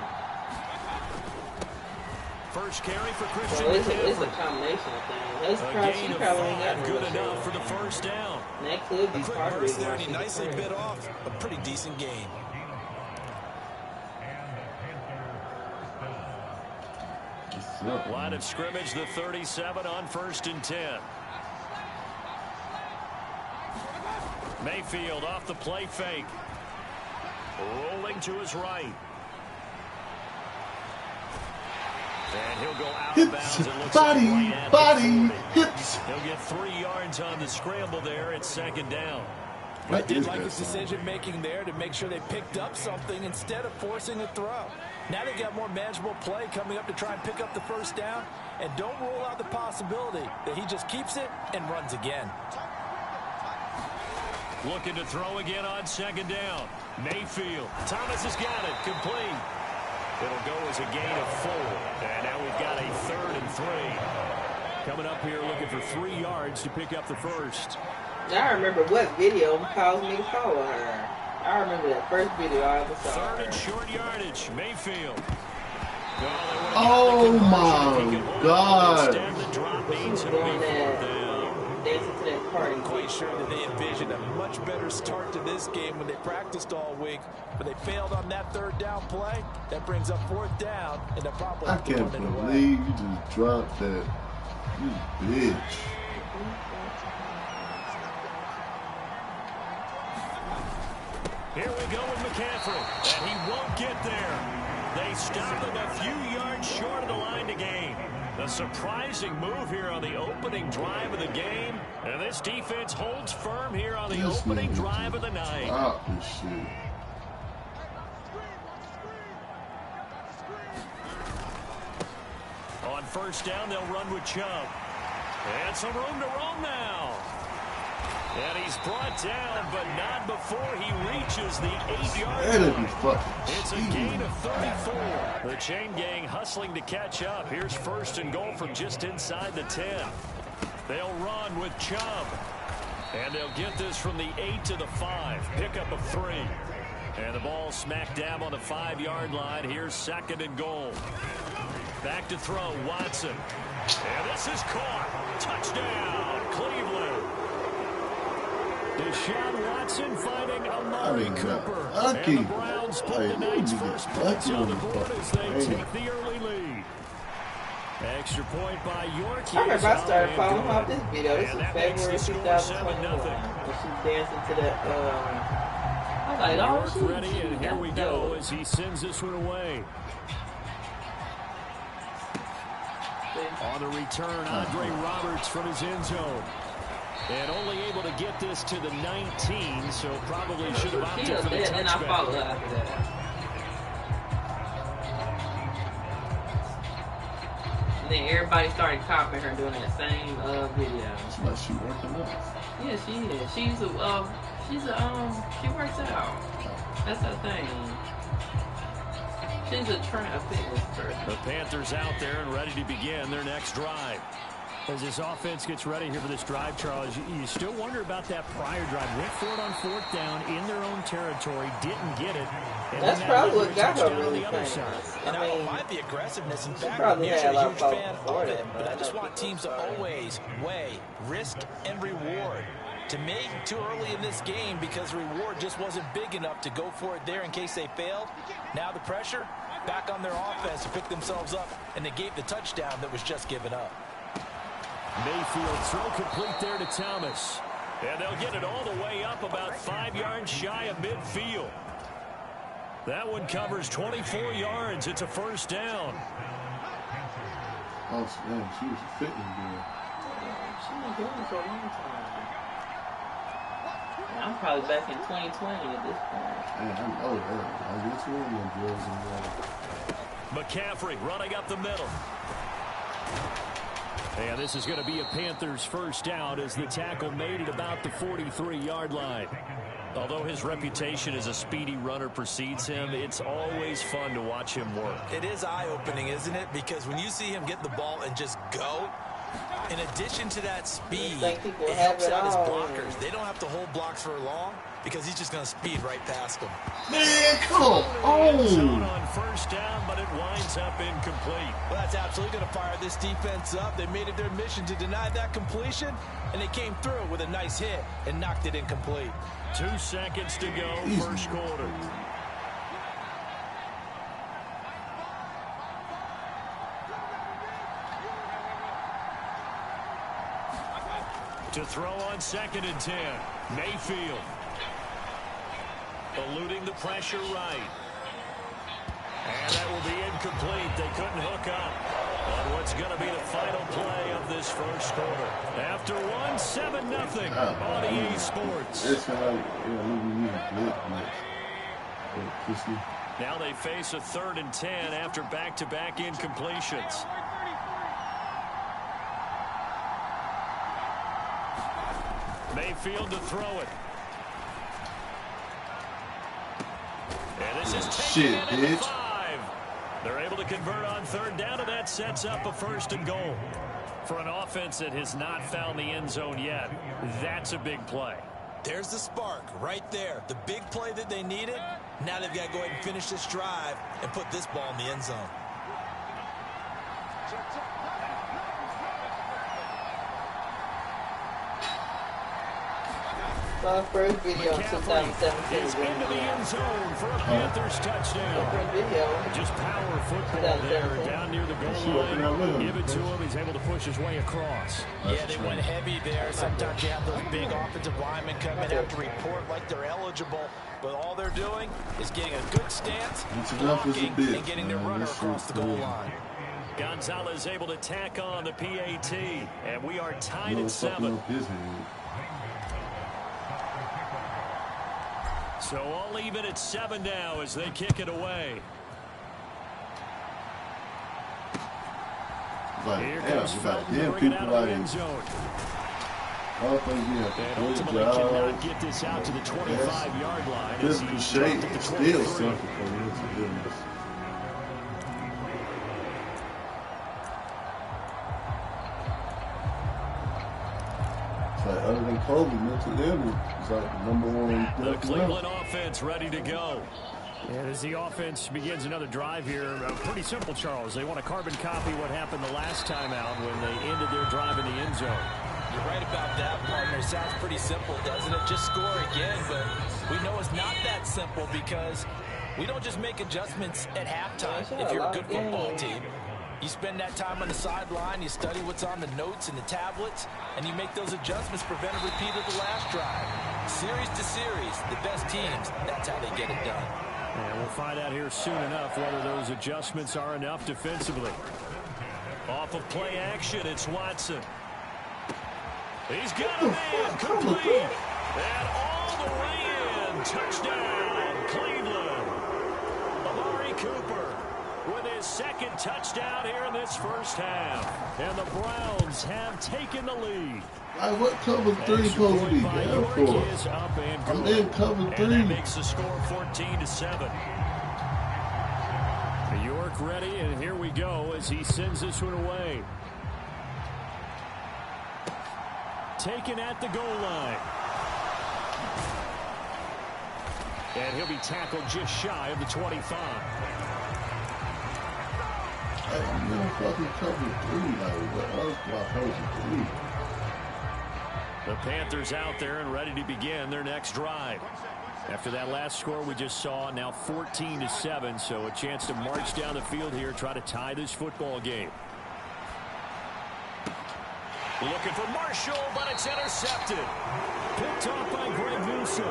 First carry for Christian. So it's a combination of things. Gain of 5, good enough enough for the first down. And that could be A quick part of burst it. there, and he nicely bit off a pretty decent game. Line of scrimmage, the 37 on 1st and 10. Mayfield off the play fake. Rolling to his right. And he'll go out of bounds. It looks Body, like right at body, the 40. hits. He'll get 3 yards on the scramble there. It's second down. I did like his decision-making there to make sure they picked up something instead of forcing a throw. Now they got more manageable play coming up to try and pick up the first down, and don't rule out the possibility that he just keeps it and runs again. Looking to throw again on second down. Mayfield. Thomas has got it. Complete. It'll go as a gain of 4. And now we've got a 3rd and 3. Coming up here looking for 3 yards to pick up the first. I remember what video caused me to follow her. I remember that first video I ever saw. 3rd and short yardage. Mayfield. Oh my God. Dancing to that party. I'm quite sure that they envisioned a much better start to this game when they practiced all week, but they failed on that 3rd down play. That brings up 4th down, and they'll probably I can't believe you just dropped that. You bitch. Here we go with McCaffrey, and he won't get there. They stop him a few yards short of the line to gain. A surprising move here on the opening drive of the game, and this defense holds firm here on the opening drive of the night. Stop this shit. On 1st down, they'll run with Chubb. And some room to roam now. And he's brought down, but not before he reaches the 8-yard line. It's a gain of 34. The chain gang hustling to catch up. Here's 1st and goal from just inside the 10. They'll run with Chubb. And they'll get this from the 8 to the 5. Pickup of 3. And the ball smack dab on the 5-yard line. Here's 2nd and goal. Back to throw, Watson. And this is caught. Touchdown, Cleveland. Deshaun Watson finding Amari Cooper. And the Browns put the night's first points on the board as they take the early lead. Extra point by York. I remember I started following off this video. This is February 2021. When she's dancing to that, I was like, oh, York ready, and here we go as he sends this one away. On the return, Andre Roberts from his end zone. And only able to get this to the 19, so probably should have opted for the touchback. And I followed after that. And then everybody started copying her doing that same video. It's like she working out. Yeah, she is. She works out. That's her thing. She's a fitness person. The Panthers out there and ready to begin their next drive. As this offense gets ready here for this drive, Charles, you still wonder about that prior drive. Went for it on 4th down in their own territory, didn't get it. And that's probably what got her really famous. And I don't mind the aggressiveness. In fact, probably I'm usually had a huge fan of it, it, but I just want teams to always weigh risk and reward. To me, too early in this game because the reward just wasn't big enough to go for it there in case they failed. Now the pressure back on their offense to pick themselves up and negate the touchdown that was just given up. Mayfield throw complete there to Thomas. And they'll get it all the way up about 5 yards shy of midfield. That one covers 24 yards. It's a first down. Oh, man, she was a fitness girl. She's been doing it for a long time. I'm probably back in 2020 at this point. Man, I guess we're in the drills and McCaffrey running up the middle. And this is going to be a Panthers first down as the tackle made at about the 43-yard line. Although his reputation as a speedy runner precedes him, it's always fun to watch him work. It is eye-opening, isn't it? Because when you see him get the ball and just go, in addition to that speed, it helps out his blockers. They don't have to hold blocks for long because he's just going to speed right past them. man, come on. On first down, but it winds up incomplete. Well, that's absolutely going to fire this defense up. They made it their mission to deny that completion, and they came through with a nice hit and knocked it incomplete. 2 seconds to go, first quarter. To throw on 2nd and 10. Mayfield. Eluding the pressure right. And that will be incomplete. They couldn't hook up on what's going to be the final play of this first quarter. After 1, 7-0 on EA Sports. Now they face a 3rd and 10 after back-to-back incompletions. Mayfield to throw it. And this is taken in at 5. They're able to convert on 3rd down, and that sets up a 1st and goal. For an offense that has not found the end zone yet, that's a big play. There's the spark right there. The big play that they needed. Now they've got to go ahead and finish this drive and put this ball in the end zone. My first video in 2017 is into the end zone for a Panthers touchdown. Just power football there down near the goal line. Give it to him. He's able to push his way across. Yeah, they went heavy there. Sometimes you have those big offensive linemen come in, have to report like they're eligible, but all they're doing is getting a good stance, blocking, and getting their runner across the goal line. Gonzalez able to tack on the PAT, and we are tied at 7. So all even at 7 now as they kick it away. Here comes Felton to bring it out of the end zone. And ultimately cannot get this out to the 25-yard line as he's dropped at the 23. Other than Kobe, mental illness is like the #1. The Cleveland offense ready to go. And as the offense begins another drive here, pretty simple, Charles. They want to carbon copy what happened the last time out when they ended their drive in the end zone. You're right about that, partner. Sounds pretty simple, doesn't it? Just score again, but we know it's not that simple because we don't just make adjustments at halftime if you're a good football team. You spend that time on the sideline, you study what's on the notes and the tablets, and you make those adjustments, prevent a repeat of the last drive. Series to series, the best teams, that's how they get it done. And we'll find out here soon enough whether those adjustments are enough defensively. Off of play action, it's Watson. He's got a man complete. And all the way in. Touchdown, Cleveland. Amari Cooper with his 2nd touchdown here in this first half. And the Browns have taken the lead. What cover 3 supposed to be? Is up and I'm in cover 3. And that makes the score 14-7. York ready, and here we go as he sends this one away. taken at the goal line. And he'll be tackled just shy of the 25. Hey, I'm gonna fucking cover 3. Like, what else do I supposed to do? The Panthers out there and ready to begin their next drive. After that last score we just saw, now 14-7, so a chance to march down the field here, try to tie this football game. Looking for Marshall, but it's intercepted. Picked off by Greg Newsom.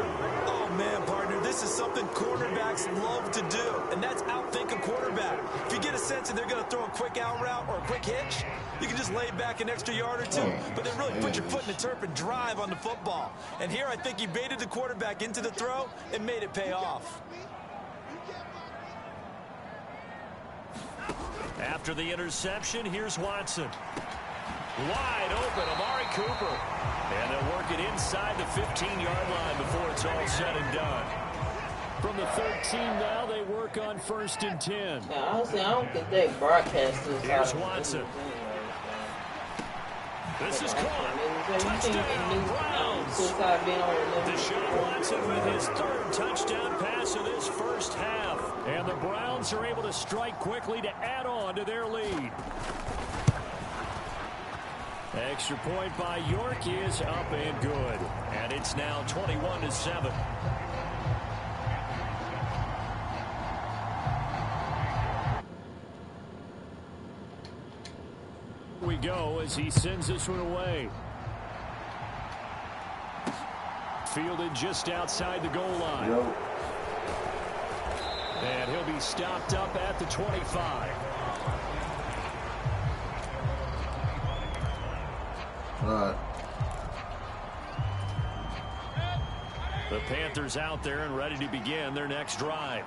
Oh, man, partner, this is something quarterbacks love to do, and that's outthink a quarterback. If you get a sense that they're going to throw a quick out route or a quick hitch, you can just lay back an extra yard or two, but then really put your foot in the turf and drive on the football. And here I think he baited the quarterback into the throw and made it pay off. After the interception, here's Watson. Wide open, Amari Cooper. And they'll work it inside the 15-yard line before it's all said and done. From the 13 now, they work on 1st and 10. Yeah, honestly, I don't think they broadcast this. Here's Watson. This is caught. Touchdown, Browns. Deshaun Watson with his 3rd touchdown pass of this first half. And the Browns are able to strike quickly to add on to their lead. Extra point by York is up and good. And it's now 21-7. We go as he sends this one away. Fielded just outside the goal line. Yo. And he'll be stopped up at the 25. The Panthers out there and ready to begin their next drive.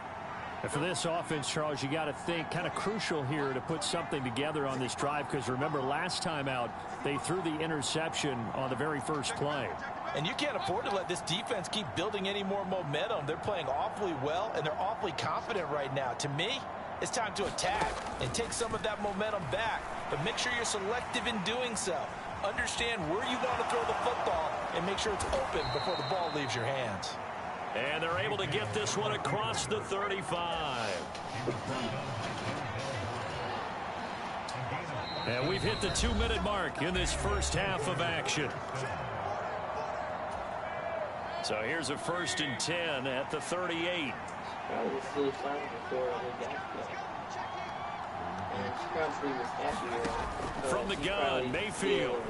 And for this offense, Charles, you got to think kind of crucial here to put something together on this drive, because remember last time out they threw the interception on the very first play. And you can't afford to let this defense keep building any more momentum. They're playing awfully well, and they're awfully confident right now. To me, it's time to attack and take some of that momentum back, but make sure you're selective in doing so. Understand where you want to throw the football and make sure it's open before the ball leaves your hands. And they're able to get this one across the 35. And we've hit the 2-minute mark in this first half of action. So here's a 1st and 10 at the 38. From the gun, Mayfield.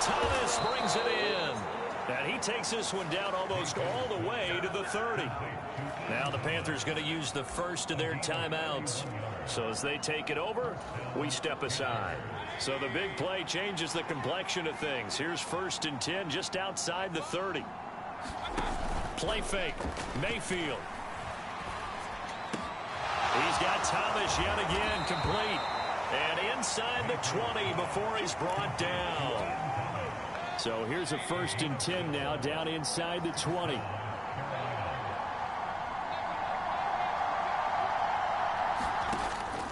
Thomas brings it in. And he takes this one down almost all the way to the 30. Now the Panthers going to use the first of their timeouts. So as they take it over, we step aside. So the big play changes the complexion of things. Here's 1st and 10 just outside the 30. Play fake. Mayfield. He's got Thomas yet again complete. And inside the 20 before he's brought down. So here's a 1st and 10 now down inside the 20.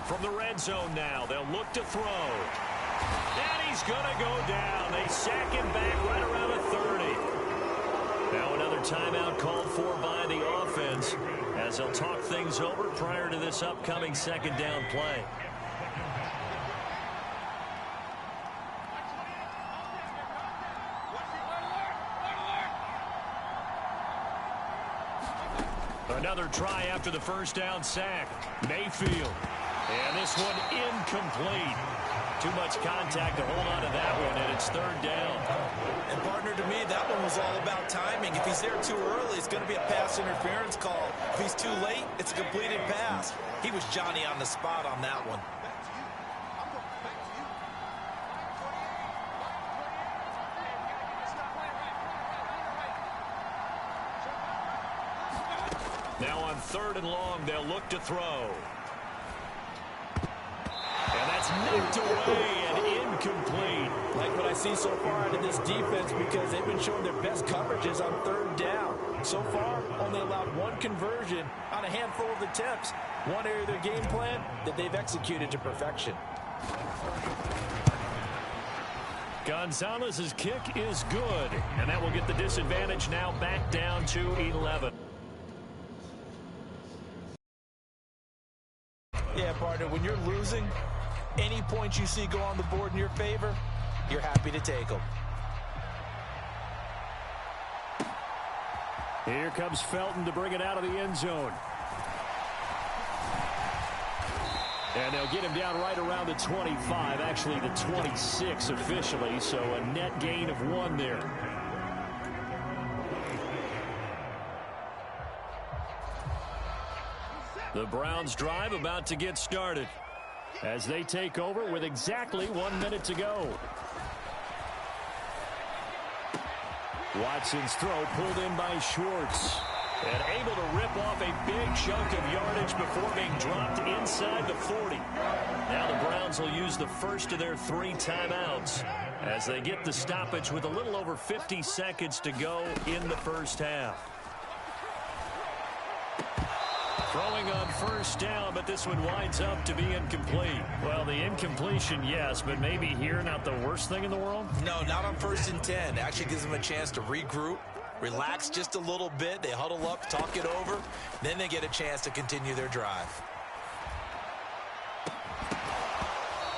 From the red zone now, they'll look to throw. And he's going to go down. They sack him back right around the 30. Now another timeout called for by the offense as they'll talk things over prior to this upcoming 2nd down play. Another try after the first down sack. Mayfield. And this one incomplete. Too much contact to hold on to that one, and it's 3rd down. And partner, to me, that one was all about timing. If he's there too early, it's going to be a pass interference call. If he's too late, it's a completed pass. He was Johnny on the spot on that one. Now on 3rd and long, they'll look to throw. And that's knocked away and incomplete. Like what I see so far out of this defense, because they've been showing their best coverages on 3rd down. So far, only allowed 1 conversion on a handful of attempts. One area of their game plan that they've executed to perfection. Gonzalez's kick is good, and that will get the disadvantage now back down to 11. Yeah, partner, when you're losing, any points you see go on the board in your favor, you're happy to take them. Here comes Felton to bring it out of the end zone. And they'll get him down right around the 25, actually the 26 officially, so a net gain of 1 there. The Browns drive about to get started as they take over with exactly 1 minute to go. Watson's throw pulled in by Schwartz. And able to rip off a big chunk of yardage before being dropped inside the 40. Now the Browns will use the first of their 3 timeouts as they get the stoppage with a little over 50 seconds to go in the first half. Throwing on first down, but this one winds up to be incomplete. Well, the incompletion, yes, but maybe here not the worst thing in the world? No, not on 1st and 10. Actually gives them a chance to regroup, relax just a little bit. They huddle up, talk it over. Then they get a chance to continue their drive.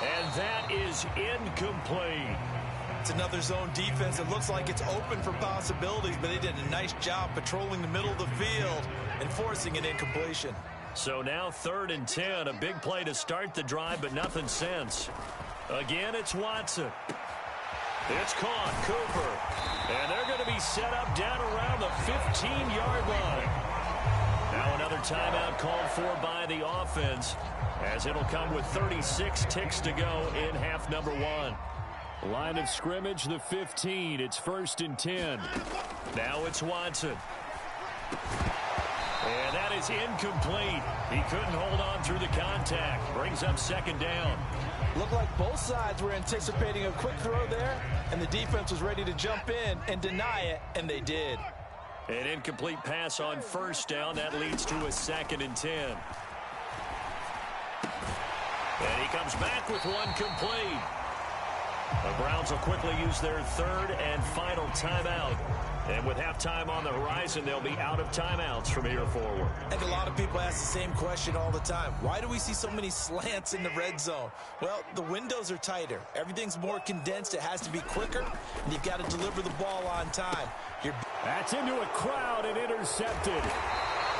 And that is incomplete. It's another zone defense. It looks like it's open for possibilities, but they did a nice job patrolling the middle of the field and forcing an incompletion. So now 3rd and 10, a big play to start the drive, but nothing since. Again, it's Watson. It's caught, Cooper. And they're going to be set up down around the 15-yard line. Now another timeout called for by the offense, as it'll come with 36 ticks to go in half number 1. Line of scrimmage, the 15. It's 1st and 10. Now it's Watson. And that is incomplete. He couldn't hold on through the contact. Brings up 2nd down. Looked like both sides were anticipating a quick throw there, and the defense was ready to jump in and deny it, and they did. An incomplete pass on 1st down. That leads to a 2nd and 10. And he comes back with one complete. The Browns will quickly use their 3rd and final timeout. And with halftime on the horizon, they'll be out of timeouts from here forward. And a lot of people ask the same question all the time. Why do we see so many slants in the red zone? Well, the windows are tighter. Everything's more condensed. It has to be quicker, and you've got to deliver the ball on time. That's into a crowd and intercepted.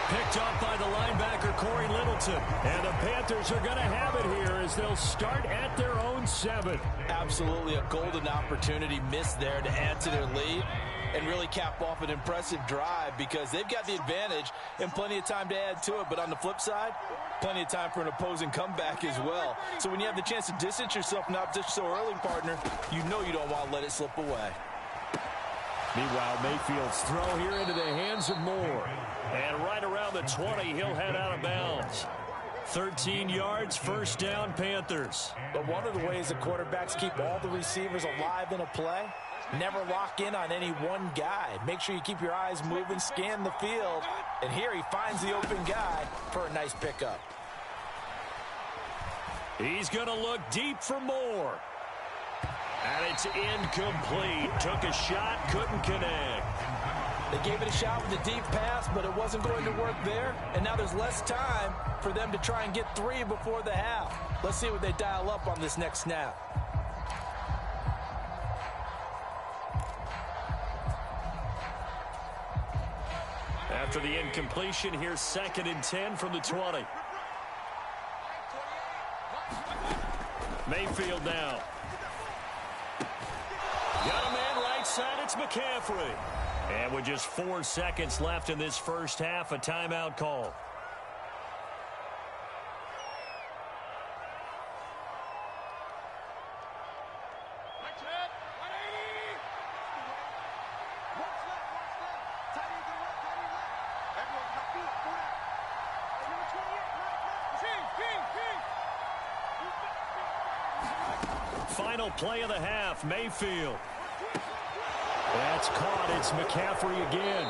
Picked up by the linebacker, Corey Littleton. And the Panthers are going to have it here as they'll start at their own 7. Absolutely a golden opportunity missed there to add to their lead and really cap off an impressive drive, because they've got the advantage and plenty of time to add to it. But on the flip side, plenty of time for an opposing comeback as well. So when you have the chance to distance yourself from the opposition so early, partner, you know you don't want to let it slip away. Meanwhile, Mayfield's throw here into the hands of Moore. And right around the 20, he'll head out of bounds. 13 yards, 1st down, Panthers. But one of the ways the quarterbacks keep all the receivers alive in a play, never lock in on any one guy. Make sure you keep your eyes moving, scan the field. And here he finds the open guy for a nice pickup. He's going to look deep for Moore. And it's incomplete. Took a shot, couldn't connect. They gave it a shot with a deep pass, but it wasn't going to work there. And now there's less time for them to try and get 3 before the half. Let's see what they dial up on this next snap. After the incompletion, here's 2nd and 10 from the 20. Mayfield now. Got a man right side, it's McCaffrey. And with just 4 seconds left in this first half, a timeout call. Final play of the half, Mayfield. That's caught. It's McCaffrey again.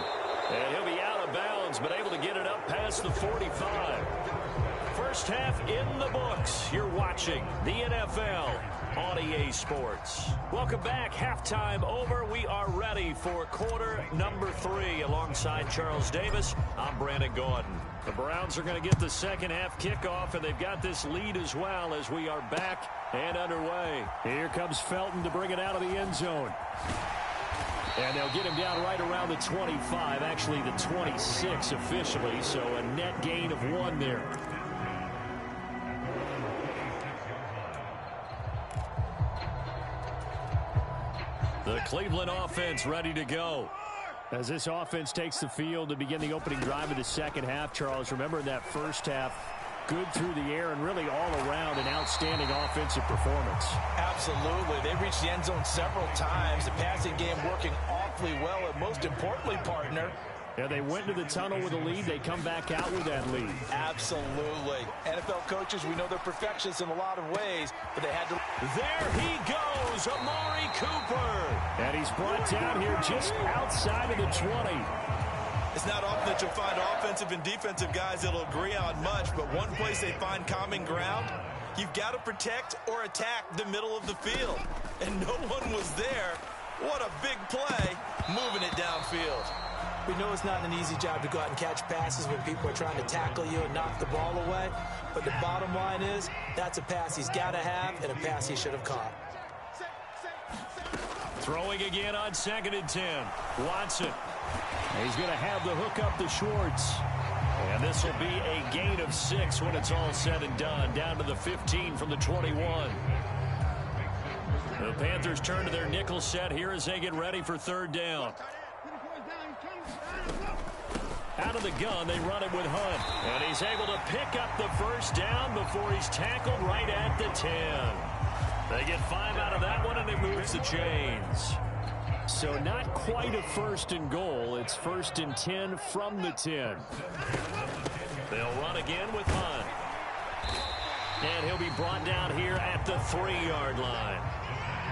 And he'll be out of bounds, but able to get it up past the 45. First half in the books. You're watching the NFL on EA Sports. Welcome back. Halftime over. We are ready for quarter number 3. Alongside Charles Davis, I'm Brandon Gordon. The Browns are going to get the second half kickoff, and they've got this lead as well as we are back and underway. Here comes Felton to bring it out of the end zone. And they'll get him down right around the 25, actually the 26 officially, so a net gain of 1 there. The Cleveland offense ready to go. As this offense takes the field to begin the opening drive of the second half, Charles, remember in that first half, good through the air and really all around an outstanding offensive performance. Absolutely. They reached the end zone several times. The passing game working awfully well, and most importantly, partner, yeah, they went to the tunnel with a lead. They come back out with that lead. Absolutely. NFL coaches, we know they're perfectionists in a lot of ways, but they had to... There he goes, Amari Cooper. And he's brought down here just outside of the 20. It's not often that you'll find offensive and defensive guys that'll agree on much, but one place they find common ground, you've got to protect or attack the middle of the field. And no one was there. What a big play, moving it downfield. We know it's not an easy job to go out and catch passes when people are trying to tackle you and knock the ball away. But the bottom line is, that's a pass he's got to have and a pass he should have caught. Throwing again on 2nd and 10. Watson. He's going to have the hook up to Schwartz. And this will be a gain of 6 when it's all said and done. Down to the 15 from the 21. The Panthers turn to their nickel set here as they get ready for 3rd down. Out of the gun, they run it with Hunt. And he's able to pick up the first down before he's tackled right at the 10. They get 5 out of that one, and it moves the chains. So not quite a 1st and goal. It's 1st and 10 from the 10. They'll run again with Hunt. And he'll be brought down here at the 3-yard line.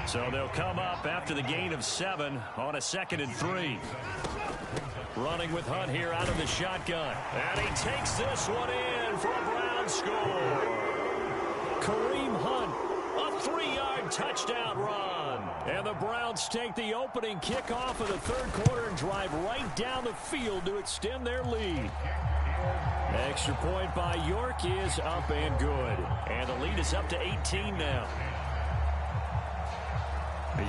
So they'll come up after the gain of 7 on a 2nd and 3. Running with Hunt here out of the shotgun. And he takes this one in for a Brown score. Kareem Hunt, a 3-yard touchdown run. And the Browns take the opening kickoff of the 3rd quarter and drive right down the field to extend their lead. Extra point by York is up and good. And the lead is up to 18 now.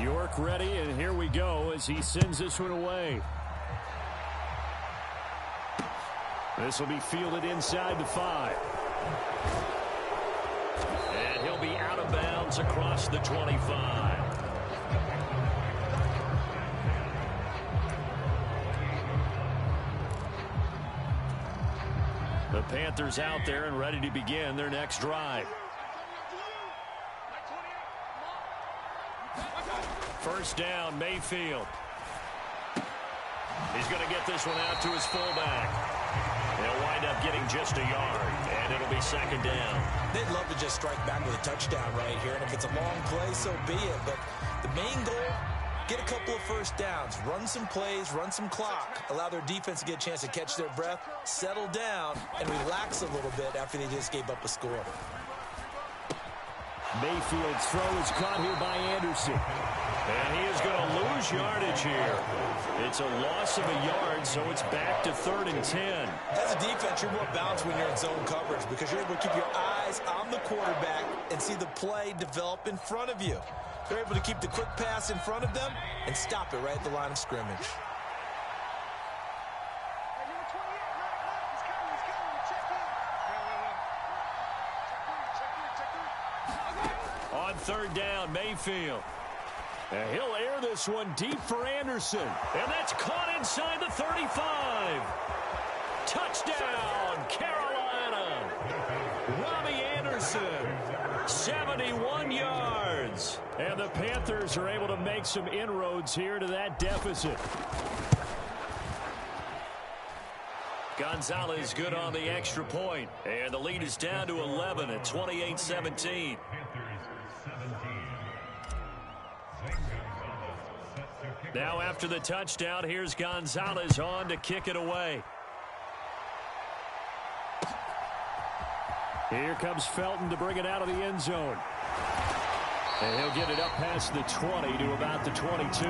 York ready, and here we go as he sends this one away. This will be fielded inside the 5. And he'll be out of bounds across the 25. The Panthers out there and ready to begin their next drive. 1st down, Mayfield. He's going to get this one out to his fullback. They'll wind up getting just a yard, and it'll be 2nd down. They'd love to just strike back with a touchdown right here, and if it's a long play, so be it. But the main goal, get a couple of 1st downs, run some plays, run some clock, allow their defense to get a chance to catch their breath, settle down, and relax a little bit after they just gave up a score. Mayfield's throw is caught here by Anderson. And he is going to lose yardage here. It's a loss of a yard, so it's back to 3rd and 10. As a defense, you're more balanced when you're in zone coverage because you're able to keep your eyes on the quarterback and see the play develop in front of you. They're able to keep the quick pass in front of them and stop it right at the line of scrimmage. On 3rd down, Mayfield. And he'll air this one deep for Anderson. And that's caught inside the 35. Touchdown, Carolina. Robbie Anderson, 71 yards. And the Panthers are able to make some inroads here to that deficit. Gonzalez good on the extra point. And the lead is down to 11 at 28-17. Now after the touchdown, here's Gonzalez on to kick it away. Here comes Felton to bring it out of the end zone. And he'll get it up past the 20 to about the 22.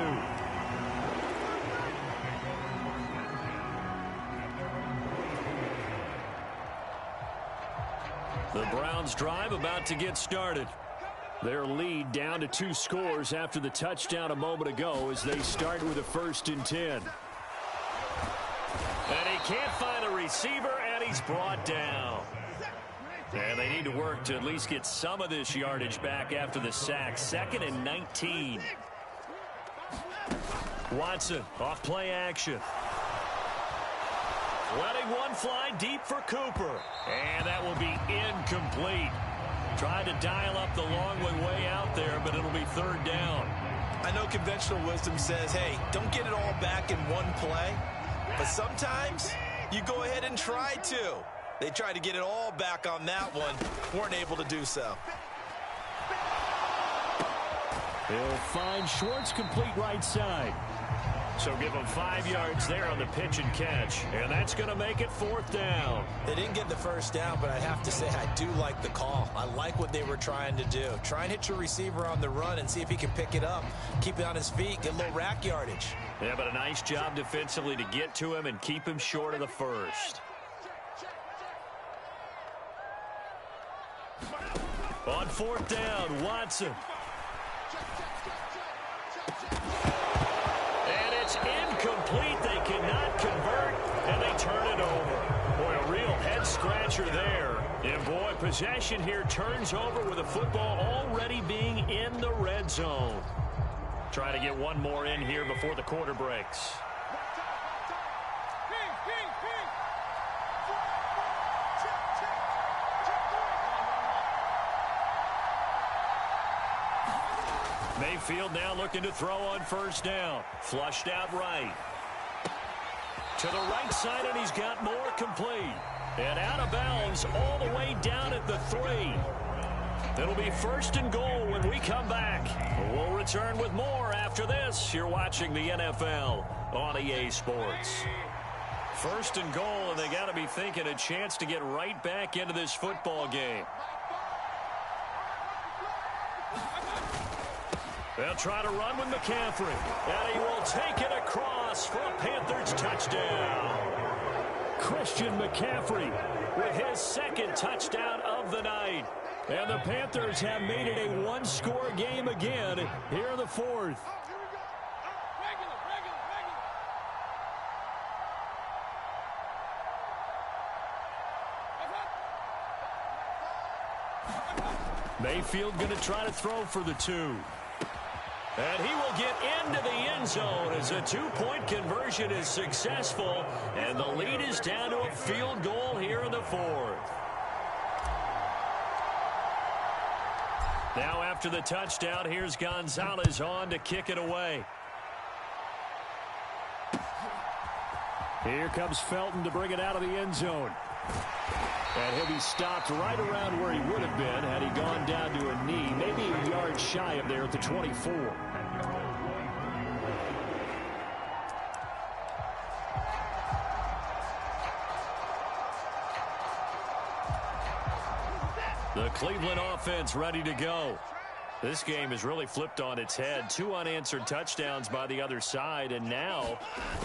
The Browns drive about to get started. Their lead down to 2 scores after the touchdown a moment ago as they start with a 1st and 10. And he can't find a receiver, and he's brought down. And they need to work to at least get some of this yardage back after the sack. 2nd and 19. Watson off play action. Letting one fly deep for Cooper. And that will be incomplete. Tried to dial up the long way out there, but it'll be 3rd down. I know conventional wisdom says, hey, don't get it all back in one play. But sometimes you go ahead and try to. They tried to get it all back on that one. Weren't able to do so. He'll find Schwartz complete right side. So give him 5 yards there on the pitch and catch. And that's going to make it 4th down. They didn't get the 1st down, but I have to say I do like the call. I like what they were trying to do. Try and hit your receiver on the run and see if he can pick it up. Keep it on his feet. Get a little rack yardage. Yeah, but a nice job defensively to get to him and keep him short of the 1st. On 4th down, Watson. And it's incomplete. They cannot convert, and they turn it over. Boy, a real head-scratcher there. And, boy, possession here turns over with the football already being in the red zone. Try to get one more in here before the quarter breaks. Mayfield now looking to throw on 1st down. Flushed out right. To the right side, and he's got more complete. And out of bounds all the way down at the 3. It'll be 1st and goal when we come back. We'll return with more after this. You're watching the NFL on EA Sports. 1st and goal, and they got to be thinking a chance to get right back into this football game. They'll try to run with McCaffrey. And he will take it across for a Panthers touchdown. Christian McCaffrey with his 2nd touchdown of the night. And the Panthers have made it a 1-score game again here in the 4th. Mayfield going to try to throw for the 2. And he will get into the end zone as a 2-point conversion is successful. And the lead is down to a field goal here in the 4th. Now after the touchdown, here's Gonzalez on to kick it away. Here comes Felton to bring it out of the end zone. And he'll be stopped right around where he would have been had he gone down to a knee, maybe a yard shy of there at the 24. The Cleveland offense ready to go. This game has really flipped on its head. 2 unanswered touchdowns by the other side, and now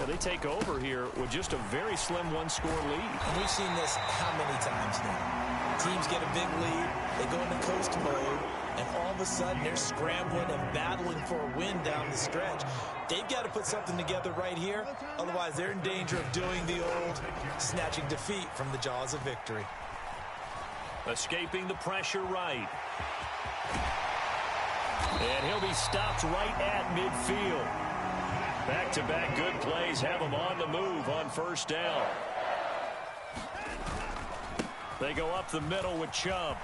they take over here with just a very slim 1-score lead. And we've seen this how many times now? Teams get a big lead, they go into coast mode, and all of a sudden they're scrambling and battling for a win down the stretch. They've got to put something together right here, otherwise they're in danger of doing the old snatching defeat from the jaws of victory. Escaping the pressure right. And he'll be stopped right at midfield. Back-to-back good plays have him on the move on 1st down. They go up the middle with Chubb.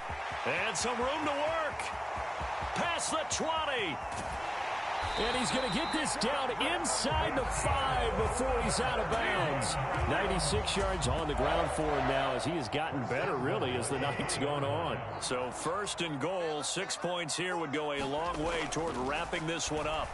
And some room to work. Past the 20. And he's going to get this down inside the 5 before he's out of bounds. 96 yards on the ground for him now as he has gotten better, really, as the night's gone on. So 1st and goal, 6 points here would go a long way toward wrapping this one up.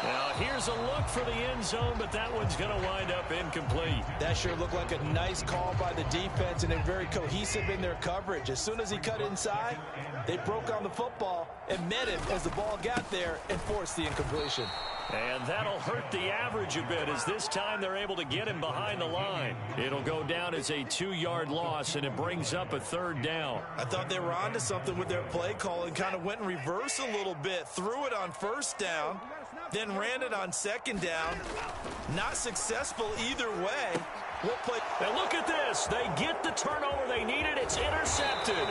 Now here's a look for the end zone, but that one's going to wind up incomplete. That sure looked like a nice call by the defense, and they're very cohesive in their coverage. As soon as he cut inside, they broke on the football and met him as the ball got there and forced the incompletion. And that'll hurt the average a bit, as this time they're able to get him behind the line. It'll go down as a 2-yard loss, and it brings up a 3rd down. I thought they were onto something with their play call and kind of went in reverse a little bit. Threw it on 1st down, then ran it on 2nd down. Not successful either way. What play? And look at this. They get the turnover they needed. It's intercepted.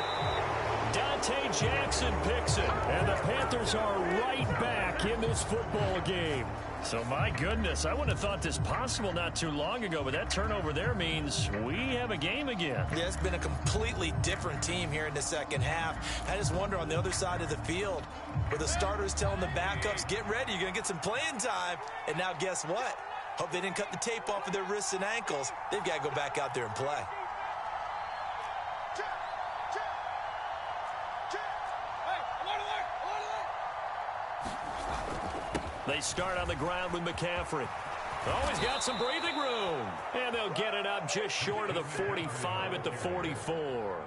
Dante Jackson picks it, and the Panthers are right back in this football game. So, my goodness, I wouldn't have thought this possible not too long ago, but that turnover there means we have a game again. Yeah, it's been a completely different team here in the 2nd half. I just wonder on the other side of the field, where the starters telling the backups, get ready, you're going to get some playing time. And now guess what? Hope they didn't cut the tape off of their wrists and ankles. They've got to go back out there and play. They start on the ground with McCaffrey. Oh, he's got some breathing room. And they'll get it up just short of the 45 at the 44.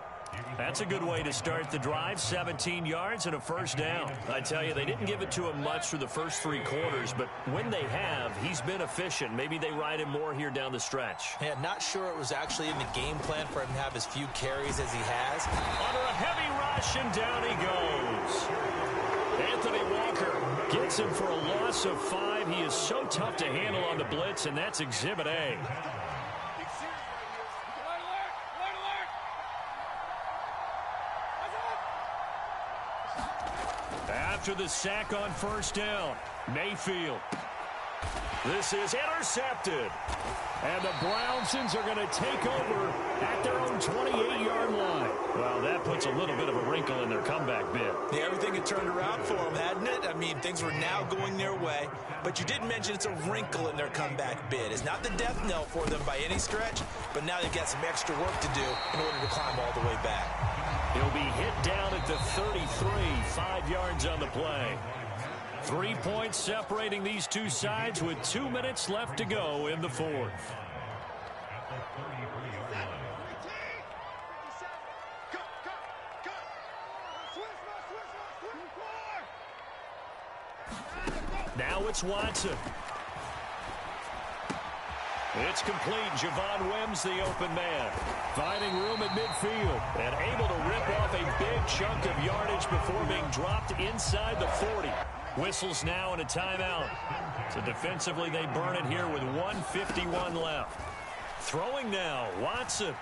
That's a good way to start the drive. 17 yards and a 1st down. I tell you, they didn't give it to him much through the first 3 quarters, but when they have, he's been efficient. Maybe they ride him more here down the stretch. Yeah, not sure it was actually in the game plan for him to have as few carries as he has. Under a heavy rush, and down he goes. Anthony Walker gets him for a loss of 5. He is so tough to handle on the blitz, and that's Exhibit A. After the sack on 1st down, Mayfield. This is intercepted. And the Brownsons are going to take over at their own 28-yard line. Well, that puts a little bit of a wrinkle in their comeback bid. Yeah, everything had turned around for them, hadn't it? I mean, things were now going their way. But you did mention it's a wrinkle in their comeback bid. It's not the death knell for them by any stretch, but now they've got some extra work to do in order to climb all the way back. He'll be hit down at the 33, 5 yards on the play. 3 points separating these two sides with 2 minutes left to go in the 4th. Now it's Watson. It's complete. Javon Wims, the open man. Finding room at midfield and able to rip off a big chunk of yardage before being dropped inside the 40. Whistles now and a timeout. So defensively, they burn it here with 1:51 left. Throwing now, Watson.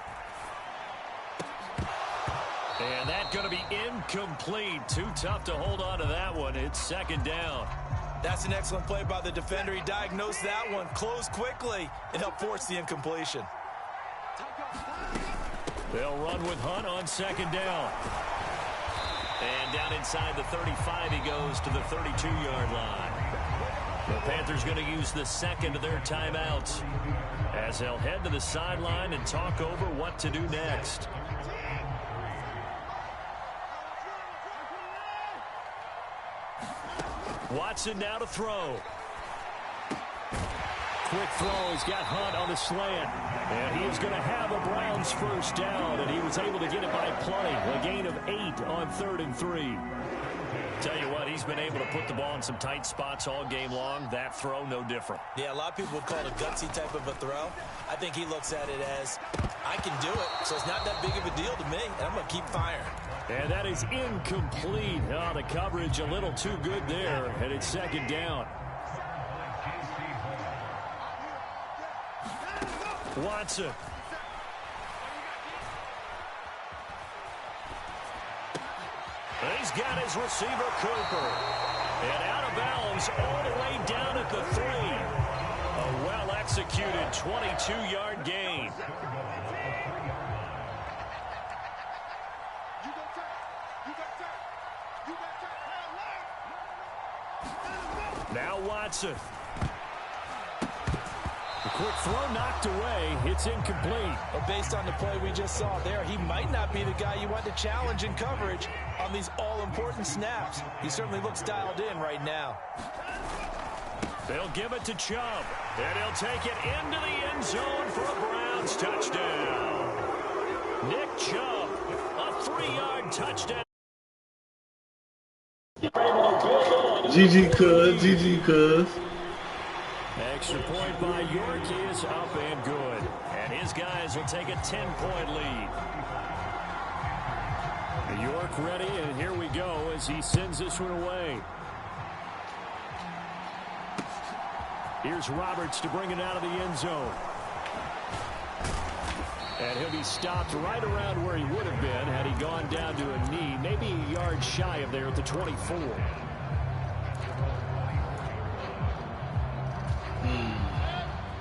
And that's going to be incomplete. Too tough to hold on to that one. It's 2nd down. That's an excellent play by the defender. He diagnosed that one, closed quickly, and helped force the incompletion. They'll run with Hunt on 2nd down. And down inside the 35, he goes to the 32-yard line. The Panthers going to use the 2nd of their timeouts as they'll head to the sideline and talk over what to do next. Watson now to throw. Quick throw. He's got Hunt on the slant. And he is going to have a Browns 1st down, and he was able to get it by plenty. A gain of 8 on 3rd and 3. Tell you what, he's been able to put the ball in some tight spots all game long. That throw, no different. Yeah, a lot of people would call it a gutsy type of a throw. I think he looks at it as, I can do it, so it's not that big of a deal to me, and I'm going to keep firing. And that is incomplete. Oh, the coverage a little too good there, and it's 2nd down. Watson. He's got his receiver, Cooper. And out of bounds all the way down at the 3. A well-executed 22-yard gain. Now Watson. The quick throw knocked away. It's incomplete. But based on the play we just saw there, he might not be the guy you want to challenge in coverage on these all-important snaps. He certainly looks dialed in right now. They'll give it to Chubb, and he'll take it into the end zone for a Browns touchdown. Nick Chubb, a 3-yard touchdown. GG cuz, GG cuz. Extra point by York is up and good. And his guys will take a 10-point lead. York ready, and here we go as he sends this one away. Here's Roberts to bring it out of the end zone. And he'll be stopped right around where he would have been had he gone down to a knee, maybe a yard shy of there at the 24.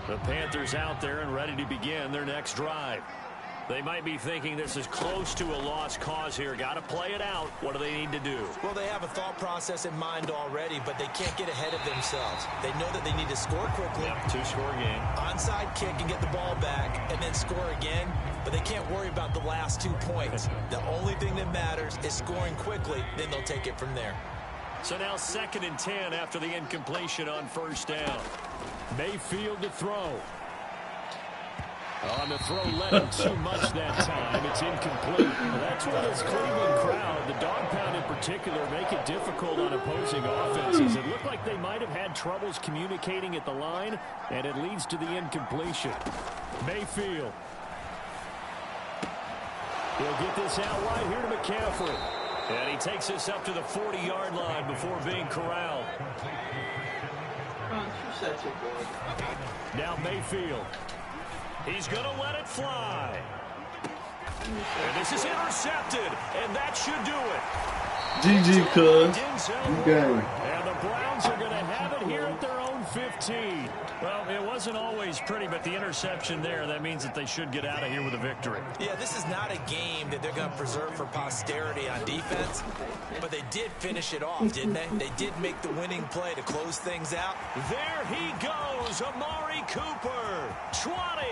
The Panthers out there and ready to begin their next drive. They might be thinking this is close to a lost cause here. Got to play it out. What do they need to do? Well, they have a thought process in mind already, but they can't get ahead of themselves. They know that they need to score quickly. Yep, 2-score game. Onside kick and get the ball back and then score again, but they can't worry about the last 2 points. The only thing that matters is scoring quickly, then they'll take it from there. So now 2nd and 10 after the incompletion on 1st down. Mayfield to throw. On the throw, led him too much that time. It's incomplete. That's where this Cleveland crowd, the dog pound in particular, make it difficult on opposing offenses. It looked like they might have had troubles communicating at the line, and it leads to the incompletion. Mayfield. He'll get this out wide here to McCaffrey. And he takes this up to the 40-yard line before being corralled. Now Mayfield. He's going to let it fly. And this is intercepted, and that should do it. GG, cuz. And the Browns are going to have it here at their own 15. Well, it wasn't always pretty, but the interception there, that means that they should get out of here with a victory. Yeah, this is not a game that they're going to preserve for posterity on defense, but they did finish it off, didn't they? They did make the winning play to close things out. There he goes, Amari Cooper, 20.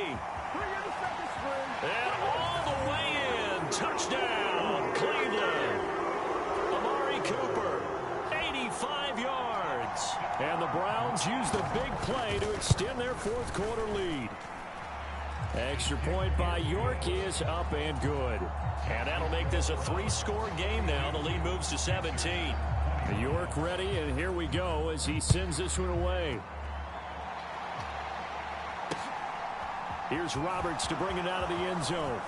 And all the way in, touchdown, Cleveland. Amari Cooper, 85 yards. And the Browns use the big play to extend their 4th quarter lead. Extra point by York is up and good. And that'll make this a 3-score game now. The lead moves to 17. York ready, and here we go as he sends this one away. Here's Roberts to bring it out of the end zone.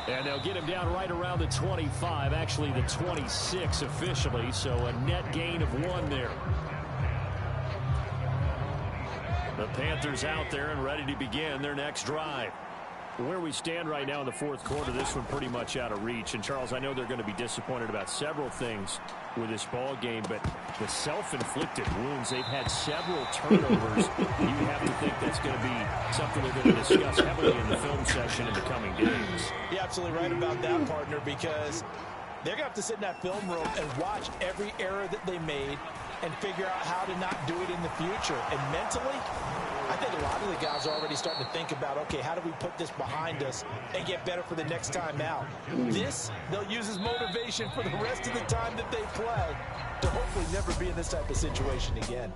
And they'll get him down right around the 25, actually the 26 officially, so a net gain of 1 there. The Panthers out there and ready to begin their next drive. Where we stand right now in the 4th quarter, this one pretty much out of reach. And, Charles, I know they're going to be disappointed about several things with this ball game, but the self-inflicted wounds, they've had several turnovers. You have to think that's going to be something they're going to discuss heavily in the film session in the coming days. You're absolutely right about that, partner, because they're going to have to sit in that film room and watch every error that they made and figure out how to not do it in the future. And mentally, I think a lot of the guys are already starting to think about, okay, how do we put this behind us and get better for the next time out? This, they'll use as motivation for the rest of the time that they play to hopefully never be in this type of situation again.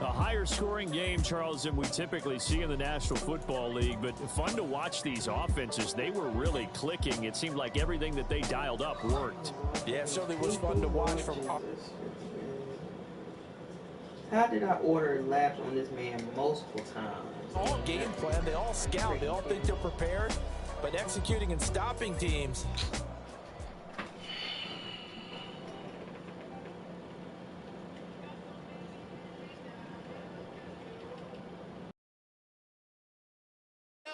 A higher scoring game, Charles, than we typically see in the National Football League, but fun to watch these offenses. They were really clicking. It seemed like everything that they dialed up worked. Yeah, it certainly was fun to watch from... How did I order laps on this man multiple times? All game plan, they all scout, they all think they're prepared, but executing and stopping teams...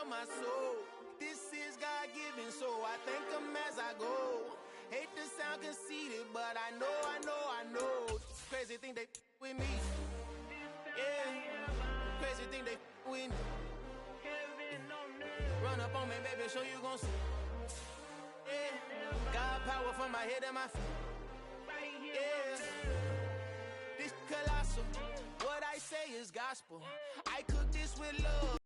My soul, this is God-given, so I thank him as I go. Hate to sound conceited, but I know it's crazy thing they with me. Yeah, crazy thing they with me. Run up on me, baby, show you gon' see. Yeah, God power from my head and my feet. Yeah, this colossal, what I say is gospel. I cook this with love.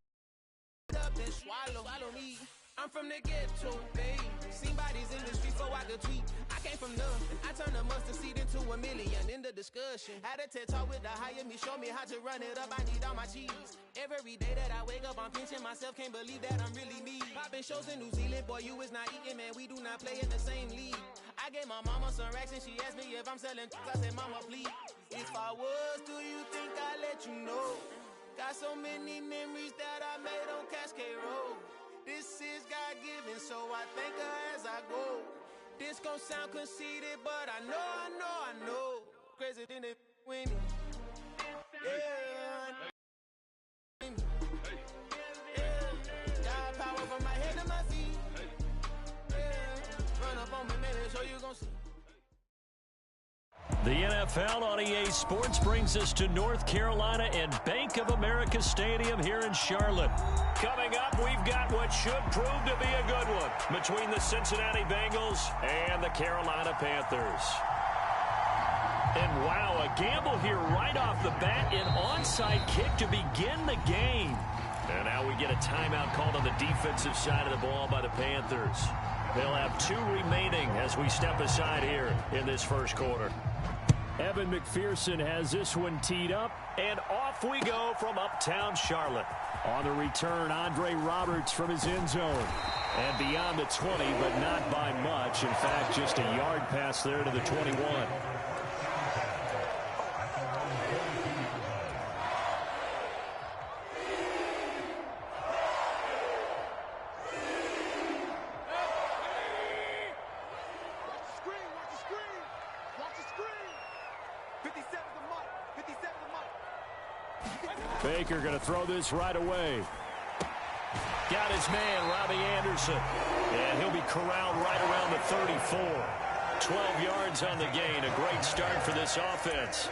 Up and swallow me. I'm from the ghetto, babe. Seen bodies in the street, so I could tweet. I came from nothing. I turned the mustard seed into $1 million in the discussion. Had a TED talk with the higher me, show me how to run it up. I need all my cheese. Every day that I wake up, I'm pinching myself. Can't believe that I'm really me. Popping shows in New Zealand, boy, you is not eating, man. We do not play in the same league. I gave my mama some racks and she asked me if I'm selling. I said, mama, please. If I was, do you think I'd let you know? Got so many memories that I made on Cascade Road. This is God-given, so I thank her as I go. This gon' sound conceited, but I know. Crazy than it with me. Yeah. Got power from my head to my feet. Yeah. Run up on me, man, so you gon' see. The NFL on EA Sports brings us to North Carolina and Bank of America Stadium here in Charlotte. Coming up, we've got what should prove to be a good one between the Cincinnati Bengals and the Carolina Panthers. And wow, a gamble here right off the bat, an onside kick to begin the game. And now we get a timeout called on the defensive side of the ball by the Panthers. They'll have 2 remaining as we step aside here in this first quarter. Evan McPherson has this one teed up, and off we go from uptown Charlotte. On the return, Andre Roberts from his end zone. And beyond the 20, but not by much. In fact, just a yard pass there to the 21. Baker going to throw this right away. Got his man, Robbie Anderson. And he'll be corralled right around the 34. 12 yards on the gain. A great start for this offense.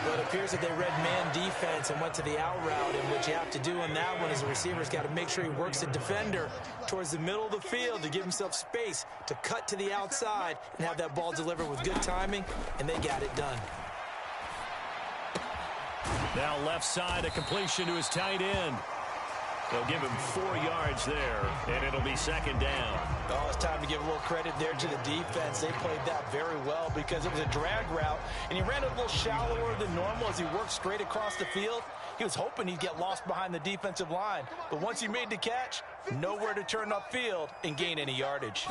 Well, it appears that they read man defense and went to the out route. And what you have to do on that one is the receiver's got to make sure he works the defender towards the middle of the field to give himself space to cut to the outside and have that ball delivered with good timing, and they got it done. Now left side, a completion to his tight end. They'll give him 4 yards there, and it'll be second down. Oh, it's time to give a little credit there to the defense. They played that very well because it was a drag route, and he ran a little shallower than normal as he worked straight across the field. He was hoping he'd get lost behind the defensive line, but once he made the catch, nowhere to turn upfield and gain any yardage.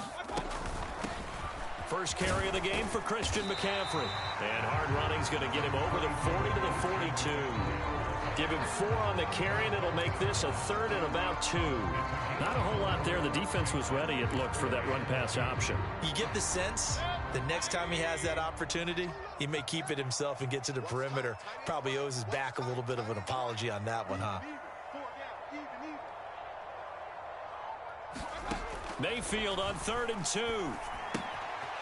First carry of the game for Christian McCaffrey. And hard running's going to get him over the 40 to the 42. Give him 4 on the carry, and it'll make this a third and about 2. Not a whole lot there. The defense was ready, it looked, for that run-pass option. You get the sense the next time he has that opportunity, he may keep it himself and get to the perimeter. Probably owes his back a little bit of an apology on that one, huh? Mayfield on 3rd and 2.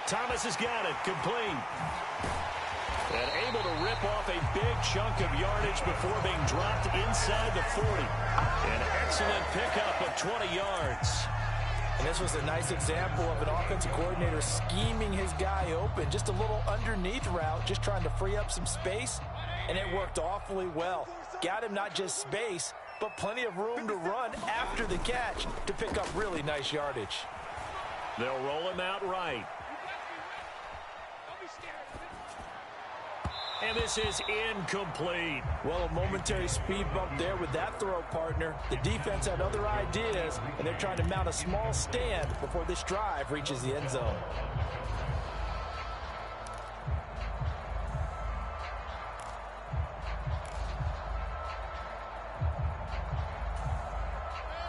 Thomas has got it, complete. And able to rip off a big chunk of yardage before being dropped inside the 40. An excellent pickup of 20 yards. And this was a nice example of an offensive coordinator scheming his guy open. Just a little underneath route, just trying to free up some space. And it worked awfully well. Got him not just space, but plenty of room to run after the catch to pick up really nice yardage. They'll roll him out right. And this is incomplete. Well, a momentary speed bump there with that throw, partner. The defense had other ideas, and they're trying to mount a small stand before this drive reaches the end zone.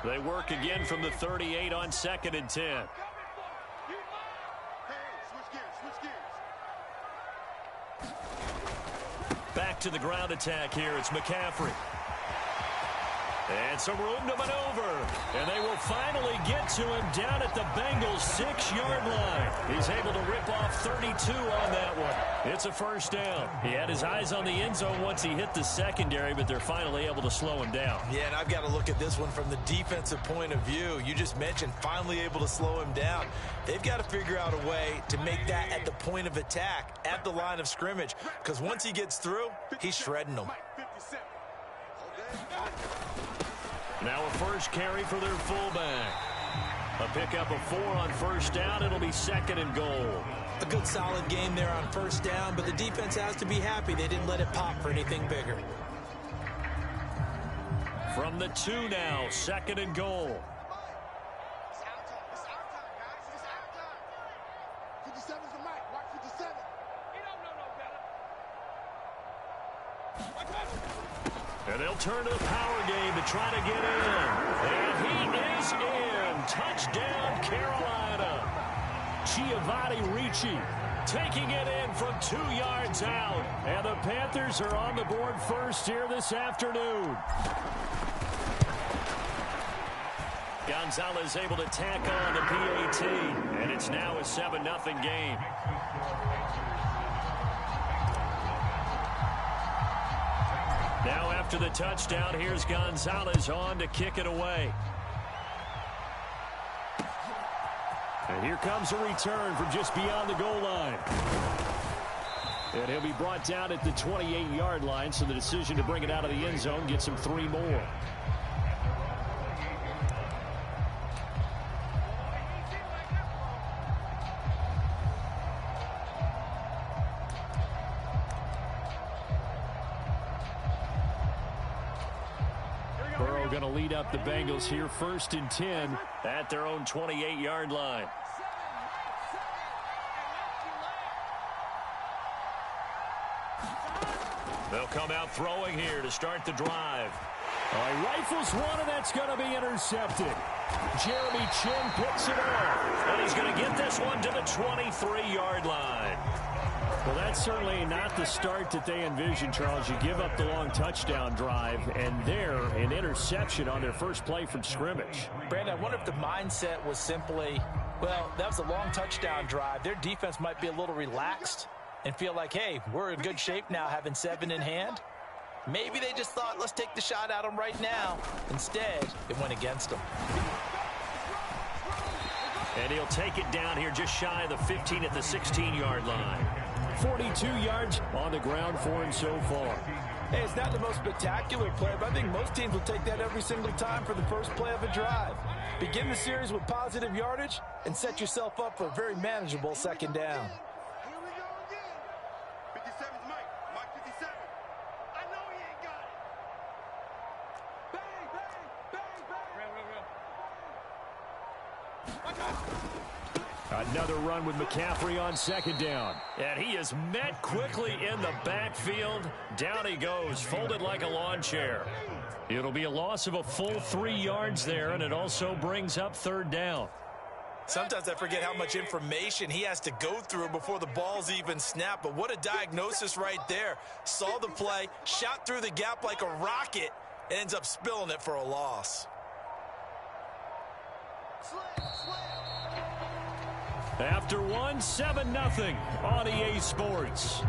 They work again from the 38 on 2nd and 10. Back to the ground attack here. It's McCaffrey. And some room to maneuver. And they will finally get to him down at the Bengals' 6-yard line. He's able to rip off 32 on that one. It's a first down. He had his eyes on the end zone once he hit the secondary, but they're finally able to slow him down. Yeah, and I've got to look at this one from the defensive point of view. You just mentioned finally able to slow him down. They've got to figure out a way to make that at the point of attack, at the line of scrimmage, because once he gets through, he's shredding them. Now a first carry for their fullback. A pickup of 4 on first down. It'll be 2nd and goal. A good solid game there on first down, but the defense has to be happy they didn't let it pop for anything bigger. From the 2 now, 2nd and goal. And they'll turn to the power game to try to get in. And he is in. Touchdown, Carolina. Giovanni Ricci taking it in from 2 yards out. And the Panthers are on the board first here this afternoon. Gonzalez able to tack on the PAT. And it's now a 7-0 game. Now after the touchdown, here's Gonzalez on to kick it away. And here comes a return from just beyond the goal line. And he'll be brought down at the 28-yard line, so the decision to bring it out of the end zone gets him 3 more. Going to lead up the Bengals here, 1st and 10 at their own 28-yard line. They'll come out throwing here to start the drive. Rifles one, and that's going to be intercepted. Jeremy Chin picks it off. And he's going to get this one to the 23-yard line. Well, that's certainly not the start that they envisioned, Charles. You give up the long touchdown drive, and there, an interception on their first play from scrimmage. Brandon, I wonder if the mindset was simply, well, that was a long touchdown drive. Their defense might be a little relaxed and feel like, hey, we're in good shape now having 7 in hand. Maybe they just thought, let's take the shot at them right now. Instead, it went against them. And he'll take it down here just shy of the 15 at the 16-yard line. 42 yards on the ground for him so far. Hey, it's not the most spectacular play, but I think most teams will take that every single time for the first play of a drive. Begin the series with positive yardage and set yourself up for a very manageable 2nd down. Here we go again. 57's Mike. Mike 57. I know he ain't got it. Bang, bang, bang, bang. Real. Another run with McCaffrey on 2nd down. And he is met quickly in the backfield. Down he goes, folded like a lawn chair. It'll be a loss of a full 3 yards there, and it also brings up 3rd down. Sometimes I forget how much information he has to go through before the ball's even snapped. But what a diagnosis right there. Saw the play, shot through the gap like a rocket, and ends up spilling it for a loss. After 1, 7-0 on EA Sports.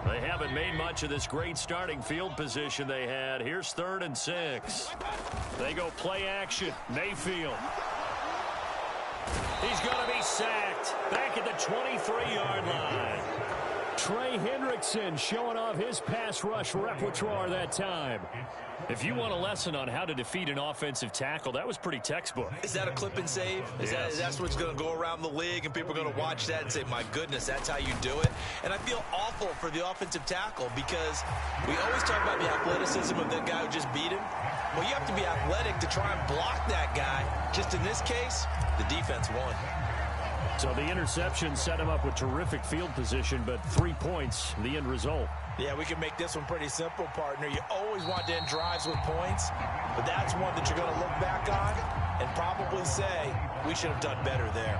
They haven't made much of this great starting field position they had. Here's 3rd and 6. They go play action. Mayfield. He's going to be sacked back at the 23-yard line. Trey Hendrickson showing off his pass rush repertoire that time. If you want a lesson on how to defeat an offensive tackle, that was pretty textbook. Is that a clip and save? That's what's going to go around the league, and people are going to watch that and say, my goodness, that's how you do it. And I feel awful for the offensive tackle because we always talk about the athleticism of the guy who just beat him. Well, you have to be athletic to try and block that guy. Just in this case, the defense won. So the interception set him up with terrific field position, but 3 points, the end result. Yeah, we can make this one pretty simple, partner. You always want to end drives with points, but that's one that you're going to look back on and probably say, we should have done better there.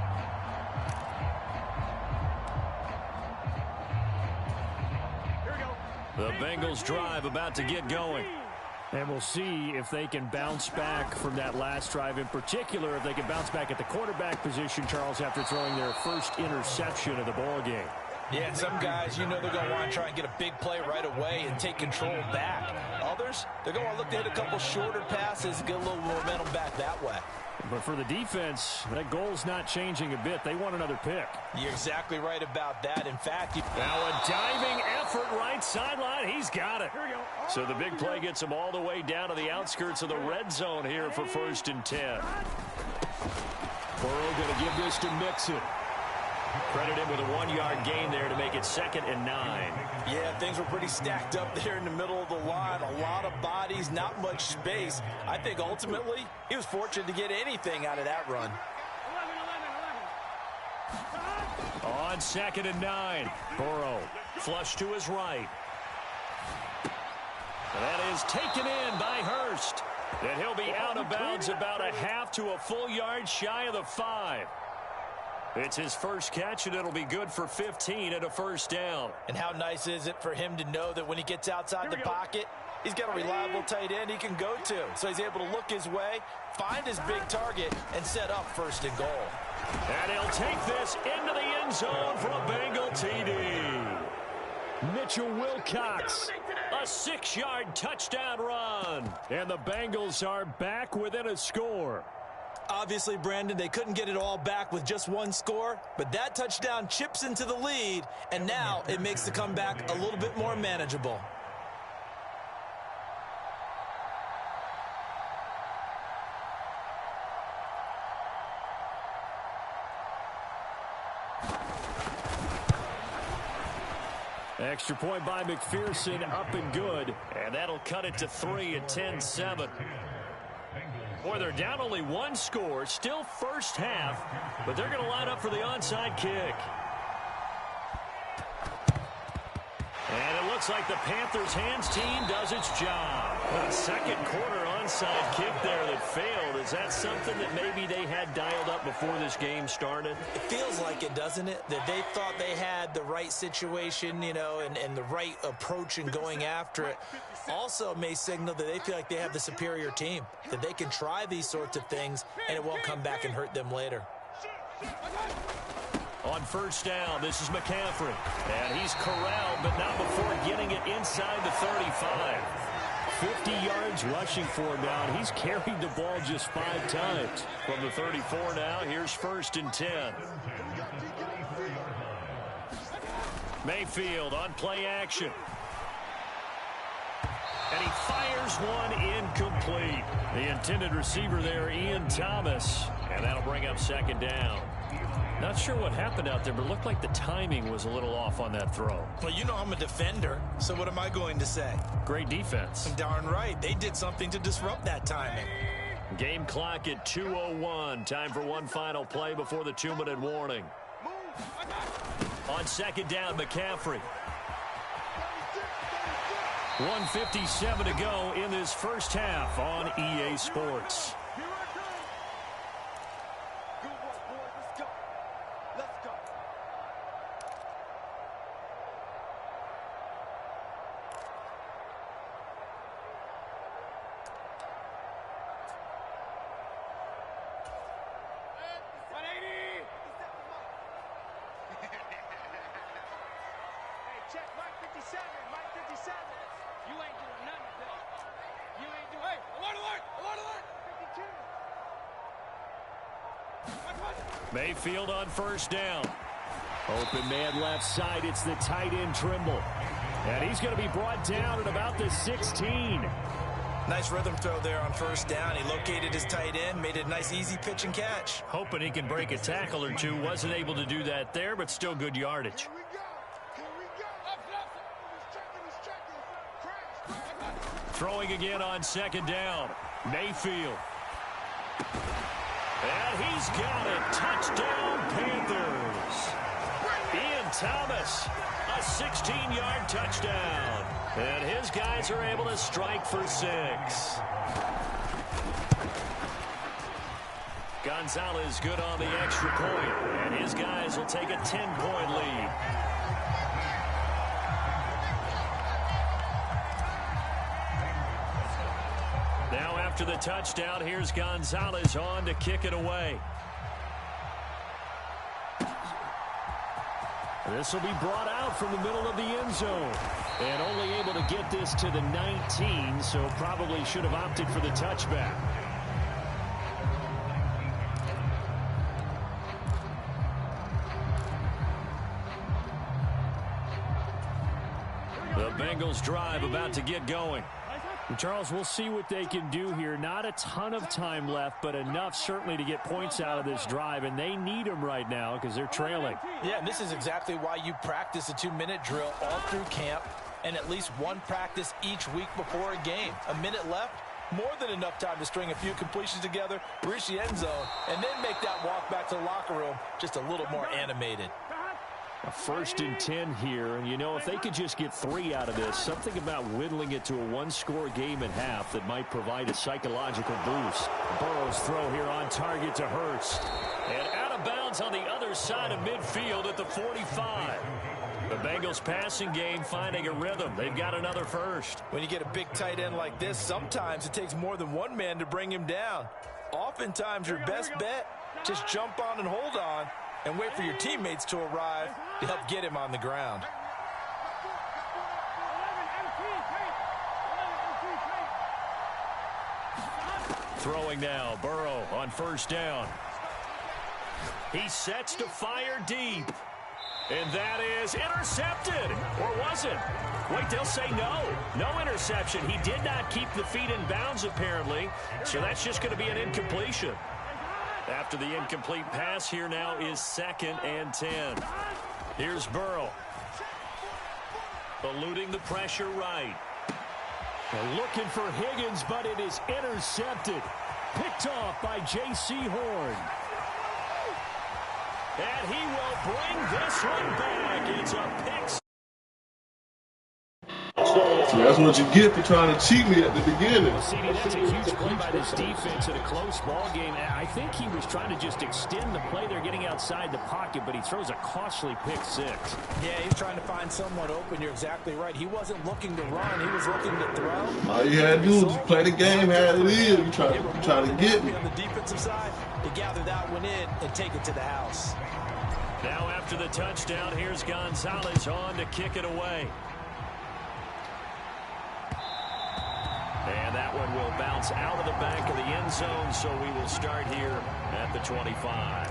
The Bengals drive about to get going. And we'll see if they can bounce back from that last drive. In particular, if they can bounce back at the quarterback position, Charles, after throwing their first interception of the ball game. Yeah, some guys, you know they're going to want to try and get a big play right away and take control back. Others, they're going to look to hit a couple shorter passes and get a little momentum back that way. But for the defense, that goal's not changing a bit. They want another pick. You're exactly right about that. In fact, now a diving effort right sideline. He's got it. So the big play gets him all the way down to the outskirts of the red zone here for 1st and 10. Burrow going to give this to Mixon. Credit him with a 1-yard gain there to make it 2nd and 9. Yeah, things were pretty stacked up there in the middle of the line. A lot of bodies, not much space. I think ultimately he was fortunate to get anything out of that run. On 2nd and 9, Burrow flush to his right. And that is taken in by Hurst. And he'll be out of bounds about a half to a full yard shy of the 5. It's his first catch, and it'll be good for 15 and a 1st down. And how nice is it for him to know that when he gets outside the pocket, he's got a reliable tight end he can go to. So he's able to look his way, find his big target, and set up 1st and goal. And he'll take this into the end zone for a Bengal TD. Mitchell Wilcox. A 6-yard touchdown run. And the Bengals are back within a score. Obviously, Brandon, they couldn't get it all back with just one score, but that touchdown chips into the lead, and now it makes the comeback a little bit more manageable. Extra point by McPherson, up and good. And that'll cut it to 3 at 10-7. Boy, they're down only 1 score, still first half, but they're going to line up for the onside kick. And it looks like the Panthers' hands team does its job. A second quarter onside kick there that failed. Is that something that maybe they had dialed up before this game started? It feels like it, doesn't it? That they thought they had the right situation, you know, and the right approach in going after it. Also may signal that they feel like they have the superior team, that they can try these sorts of things and it won't come back and hurt them later. On 1st down, this is McCaffrey. And he's corralled, but not before getting it inside the 35. 50 yards rushing for him now, and he's carried the ball just 5 times. From the 34 now, here's 1st and 10. Mayfield on play action. And he fires one incomplete. The intended receiver there, Ian Thomas. And that'll bring up 2nd down. Not sure what happened out there, but it looked like the timing was a little off on that throw. Well, you know I'm a defender, so what am I going to say? Great defense. Darn right. They did something to disrupt that timing. Game clock at 2:01. Time for one final play before the 2-minute warning. On 2nd down, McCaffrey. 1:57 to go in this first half on EA Sports. Mayfield on 1st down. Open man left side. It's the tight end Trimble. And he's going to be brought down at about the 16. Nice rhythm throw there on 1st down. He located his tight end, made it a nice easy pitch and catch. Hoping he can break a tackle or two. Wasn't able to do that there, but still good yardage. Throwing again on 2nd down. Mayfield. And he's got it. Touchdown, Panthers. Ian Thomas, a 16-yard touchdown. And his guys are able to strike for 6. Gonzalez good on the extra point. And his guys will take a 10-point lead. Now after the touchdown, here's Gonzalez on to kick it away. This will be brought out from the middle of the end zone. And only able to get this to the 19, so probably should have opted for the touchback. Bengals drive about to get going. And Charles, we'll see what they can do here. Not a ton of time left, but enough certainly to get points out of this drive, and they need them right now because they're trailing. Yeah, and this is exactly why you practice a 2-minute drill all through camp and at least one practice each week before a game. A minute left, more than enough time to string a few completions together, reach the end zone, and then make that walk back to the locker room just a little more animated. A 1st and 10 here, and you know, if they could just get 3 out of this, something about whittling it to a 1-score game at half that might provide a psychological boost. Burrow's throw here on target to Hurst. And out of bounds on the other side of midfield at the 45. The Bengals passing game finding a rhythm. They've got another first. When you get a big tight end like this, sometimes it takes more than one man to bring him down. Oftentimes your best bet, just jump on and hold on and wait for your teammates to arrive to help get him on the ground. Throwing now, Burrow on 1st down. He sets to fire deep. And that is intercepted. Or was it? Wait, they'll say no. No interception. He did not keep the feet in bounds, apparently. So that's just going to be an incompletion. After the incomplete pass, here now is 2nd and 10. Here's Burrow. Eluding the pressure right. They're looking for Higgins, but it is intercepted. Picked off by J.C. Horn. And he will bring this one back. It's a pick. So that's what you get for trying to cheat me at the beginning. Well, CD, that's a huge play by this defense in a close ball game. I think he was trying to just extend the play. They're getting outside the pocket, but he throws a costly pick 6. Yeah, he's trying to find someone open. You're exactly right. He wasn't looking to run. He was looking to throw. All you had to do was just play the game how it is. You try to get me. On the defensive side, to gather that one in and take it to the house. Now after the touchdown, here's Gonzalez on to kick it away. And that one will bounce out of the back of the end zone, so we will start here at the 25.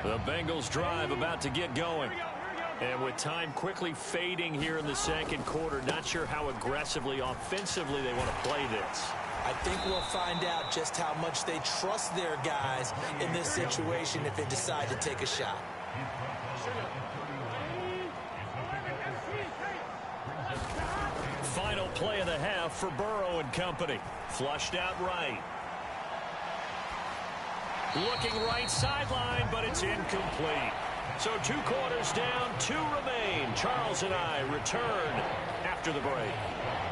The Bengals drive about to get going. And with time quickly fading here in the 2nd quarter, not sure how aggressively, offensively they want to play this. I think we'll find out just how much they trust their guys in this situation if they decide to take a shot. Final play of the half for Burrow and company. Flushed out right. Looking right sideline, but it's incomplete. So 2 quarters down, 2 remain. Charles and I return after the break.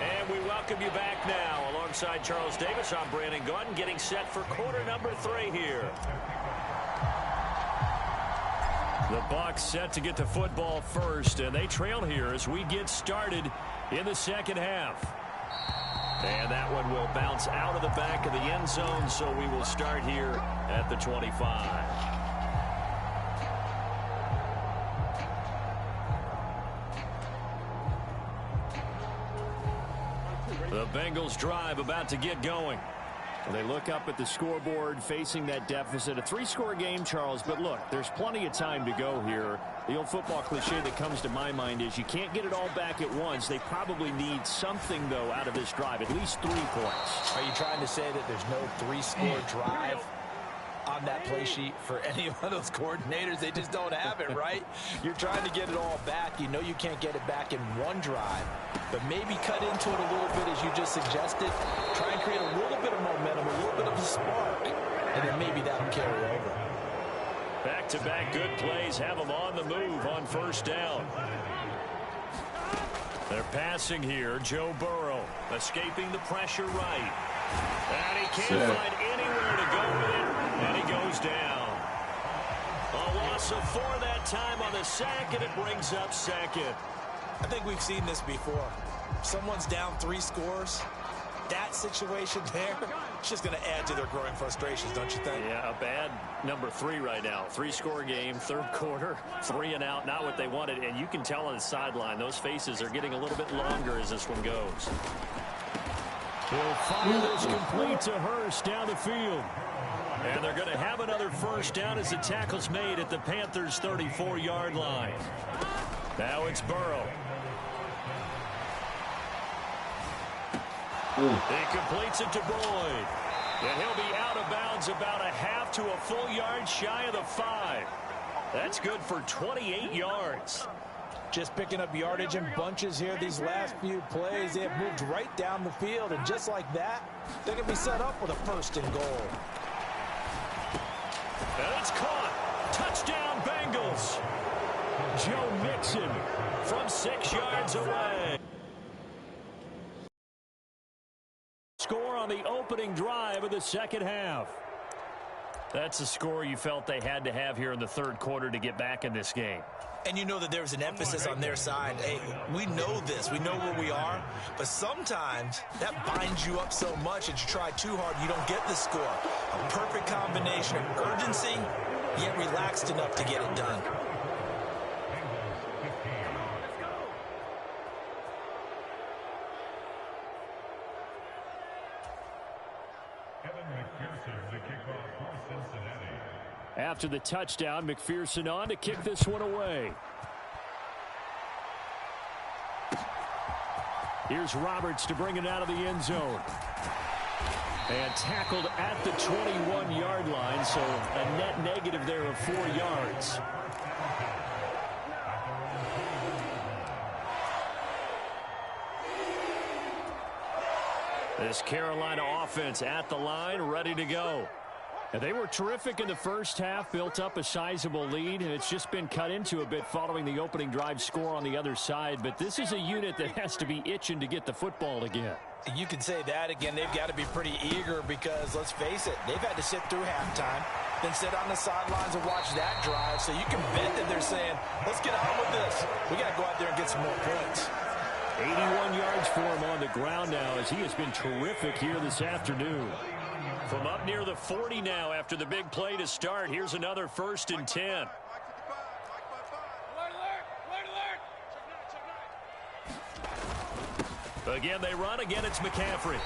And we welcome you back now. Alongside Charles Davis, I'm Brandon Gordon, getting set for quarter number 3 here. The Bucs set to get the football first, and they trail here as we get started in the 2nd half. And that one will bounce out of the back of the end zone, so we will start here at the 25. The Bengals drive about to get going. They look up at the scoreboard facing that deficit. A 3-score game, Charles, but look, there's plenty of time to go here. The old football cliche that comes to my mind is you can't get it all back at once. They probably need something, though, out of this drive, at least 3 points. Are you trying to say that there's no 3-score drive on that play sheet for any of those coordinators? They just don't have it, right? You're trying to get it all back. You know you can't get it back in one drive, but maybe cut into it a little bit as you just suggested. Try and create a little bit of momentum, a little bit of a spark, and then maybe that'll carry over. Back-to-back good plays have them on the move on 1st down. They're passing here. Joe Burrow escaping the pressure right. And he can't find anywhere to go with it. And he goes down. A loss of 4 that time on the sack, and it brings up 2nd. I think we've seen this before. Someone's down 3 scores. That situation there, it's just going to add to their growing frustrations, don't you think? Yeah, a bad number 3 right now. 3-score game, 3rd quarter, 3 and out, not what they wanted. And you can tell on the sideline, those faces are getting a little bit longer as this one goes. He'll fire this complete to Hurst down the field. And they're going to have another first down as the tackle's made at the Panthers' 34-yard line. Now it's Burrow. He completes it to Boyd. And he'll be out of bounds about a half to a full yard shy of the 5. That's good for 28 yards. Just picking up yardage in bunches here these last few plays. They have moved right down the field, and just like that, they're going to be set up with a first and goal. And it's caught. Touchdown, Bengals. Joe Mixon from 6 yards away. Score on the opening drive of the second half. That's the score you felt they had to have here in the third quarter to get back in this game. And you know that there's an emphasis on their side. Hey, we know this. We know where we are. But sometimes that binds you up so much that you try too hard, you don't get the score. A perfect combination of urgency, yet relaxed enough to get it done. After the touchdown, McPherson on to kick this one away. Here's Roberts to bring it out of the end zone. And tackled at the 21-yard line, so a net negative there of 4 yards. This Carolina offense at the line, ready to go. And they were terrific in the first half, built up a sizable lead, and it's just been cut into a bit following the opening drive score on the other side. But this is a unit that has to be itching to get the football again. You can say that again. They've got to be pretty eager because, let's face it, they've had to sit through halftime, then sit on the sidelines and watch that drive. So you can bet that they're saying, let's get on with this. We got to go out there and get some more points. 81 yards for him on the ground now as he has been terrific here this afternoon. From up near the 40 now after the big play to start. Here's another 1st and 10. Again, they run. Again, it's McCaffrey.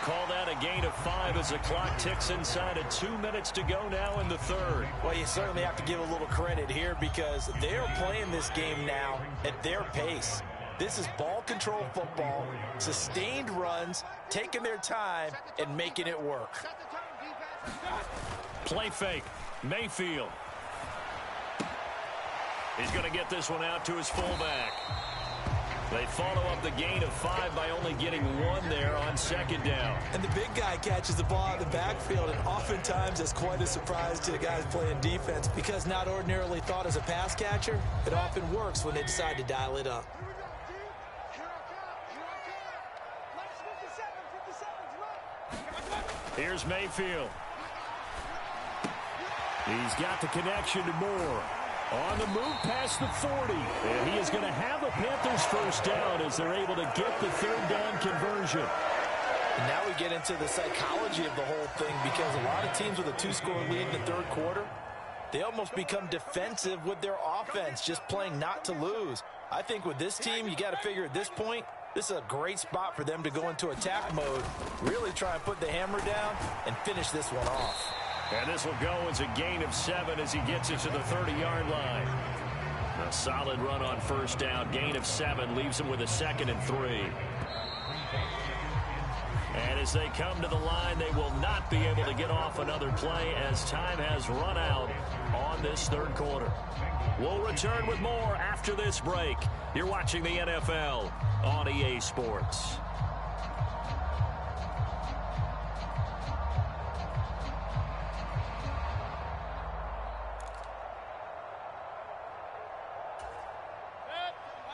Call that a gain of 5 as the clock ticks inside of 2 minutes to go now in the third. Well, you certainly have to give a little credit here because they're playing this game now at their pace. This is ball control football, sustained runs, taking their time, and making it work. Play fake. Mayfield. He's going to get this one out to his fullback. They follow up the gain of 5 by only getting 1 there on 2nd down. And the big guy catches the ball in the backfield, and oftentimes it's quite a surprise to the guys playing defense because not ordinarily thought as a pass catcher, it often works when they decide to dial it up. Here's Mayfield. He's got the connection to Moore. On the move past the 40. And he is going to have a Panthers first down as they're able to get the 3rd down conversion. And now we get into the psychology of the whole thing because a lot of teams with a 2-score lead in the third quarter, they almost become defensive with their offense, just playing not to lose. I think with this team, you got to figure at this point, this is a great spot for them to go into attack mode, really try and put the hammer down and finish this one off. And this will go as a gain of 7 as he gets it to the 30-yard line. A solid run on first down. Gain of 7 leaves him with a 2nd and 3. And as they come to the line, they will not be able to get off another play as time has run out on this third quarter. We'll return with more after this break. You're watching the NFL on EA Sports.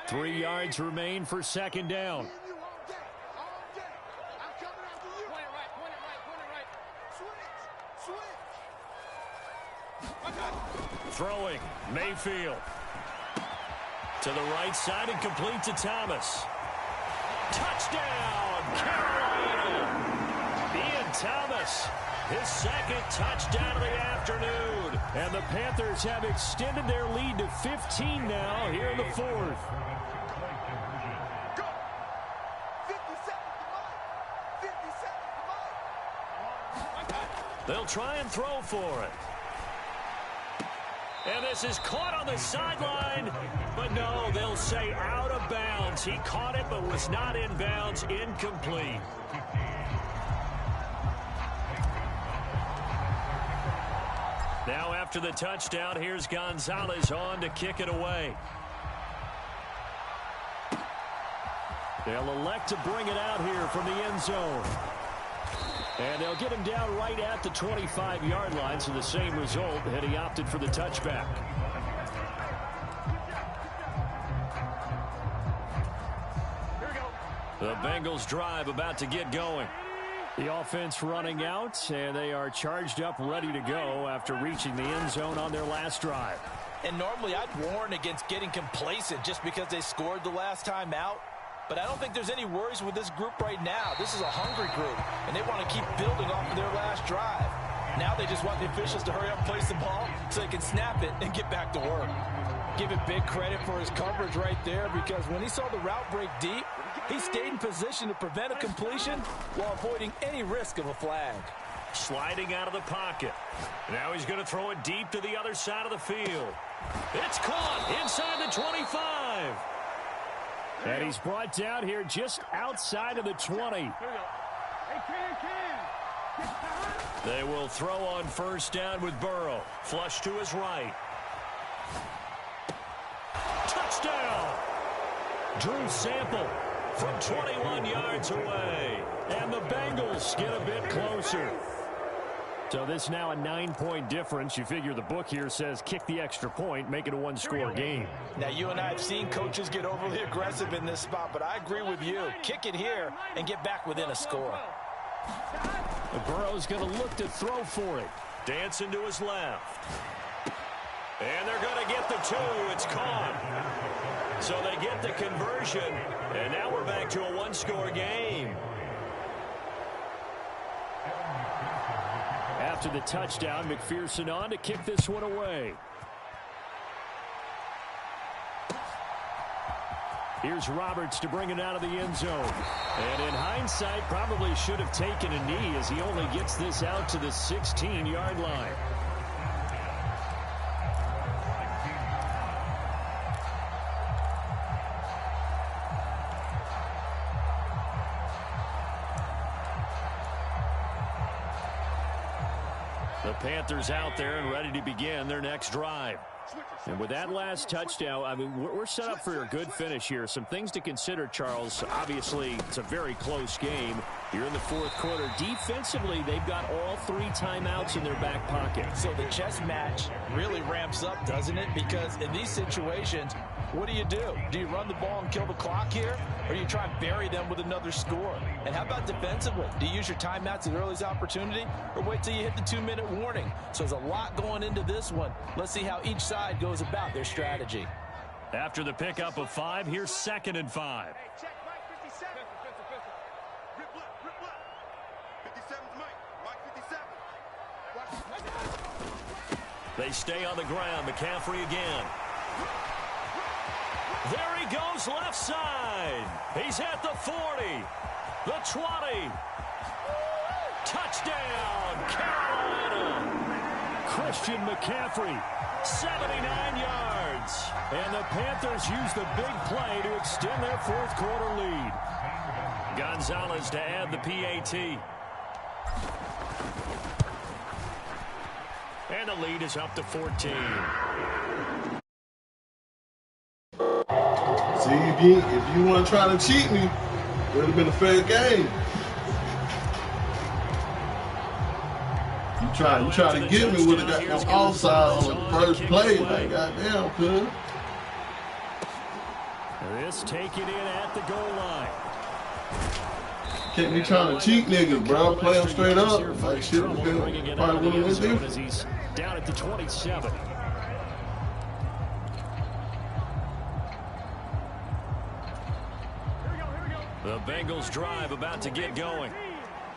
Three yards remain for 2nd down. Throwing, Mayfield. To the right side and complete to Thomas. Touchdown, Carolina! Ian Thomas, his 2nd touchdown of the afternoon. And the Panthers have extended their lead to 15 now here in the 4th. They'll try and throw for it. And this is caught on the sideline. But no, they'll say out of bounds. He caught it but was not in bounds. Incomplete. Now after the touchdown, here's Gonzalez on to kick it away. They'll elect to bring it out here from the end zone. And they'll get him down right at the 25-yard line, so the same result had he opted for the touchback. The Bengals drive about to get going. The offense running out, and they are charged up, ready to go after reaching the end zone on their last drive. And normally I'd warn against getting complacent just because they scored the last time out. But I don't think there's any worries with this group right now. This is a hungry group, and they want to keep building off of their last drive. Now they just want the officials to hurry up and place the ball so they can snap it and get back to work. Give it big credit for his coverage right there, because when he saw the route break deep, he stayed in position to prevent a completion while avoiding any risk of a flag. Sliding out of the pocket. Now he's going to throw it deep to the other side of the field. It's caught inside the 25. And he's brought down here just outside of the 20. They will throw on first down with Burrow. Flush to his right. Touchdown! Drew Sample from 21 yards away. And the Bengals get a bit closer. So this now a 9-point difference. You figure the book here says kick the extra point, make it a one-score game. Now, you and I have seen coaches get overly aggressive in this spot, but I agree with you. Kick it here and get back within a score. Burrow's going to look to throw for it. Dancing to his left. And they're going to get the 2. It's caught. So they get the conversion, and now we're back to a one-score game. After the touchdown, McPherson on to kick this one away. Here's Roberts to bring it out of the end zone. And in hindsight, probably should have taken a knee as he only gets this out to the 16-yard line. The Panthers out there and ready to begin their next drive. And with that last touchdown, I mean, we're set up for a good finish here. Some things to consider, Charles. Obviously, it's a very close game. You're in the fourth quarter. Defensively, they've got all 3 timeouts in their back pocket. So the chess match really ramps up, doesn't it? Because in these situations, what do? Do you run the ball and kill the clock here? Or do you try and bury them with another score? And how about defensively? Do you use your timeouts at earliest opportunity? Or wait till you hit the 2-minute warning? So there's a lot going into this one. Let's see how each side goes about their strategy. After the pickup of 5, here's 2nd and 5. Hey, check Mike 57. Rip left. 57's Mike. Mike 57. They stay on the ground. McCaffrey again. There he goes left side. He's at the 40. The 20. Touchdown, Carolina. Christian McCaffrey, 79 yards. And the Panthers use the big play to extend their fourth quarter lead. Gonzalez to add the PAT. And the lead is up to 14. See, if you want to try to cheat me, it would have been a fair game. You try to get me with a goddamn offside on the first play. Like, goddamn, cuz. This take it in at the goal line. Can't be trying to cheat niggas, bro. Play them straight up. Like, shit, probably winning this game. As he's down at the 27. The Bengals drive about to get going.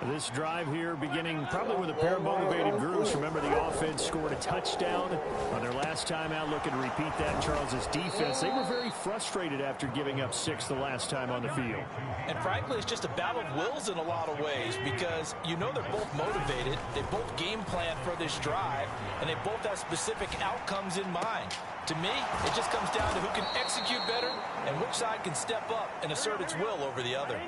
This drive here beginning probably with a pair of motivated groups. Remember, the offense scored a touchdown on their last time out, looking to repeat that. Charles's defense, they were very frustrated after giving up 6 the last time on the field. And frankly, it's just a battle of wills in a lot of ways, because you know they're both motivated, they both game plan for this drive, and they both have specific outcomes in mind. To me, it just comes down to who can execute better and which side can step up and assert its will over the other.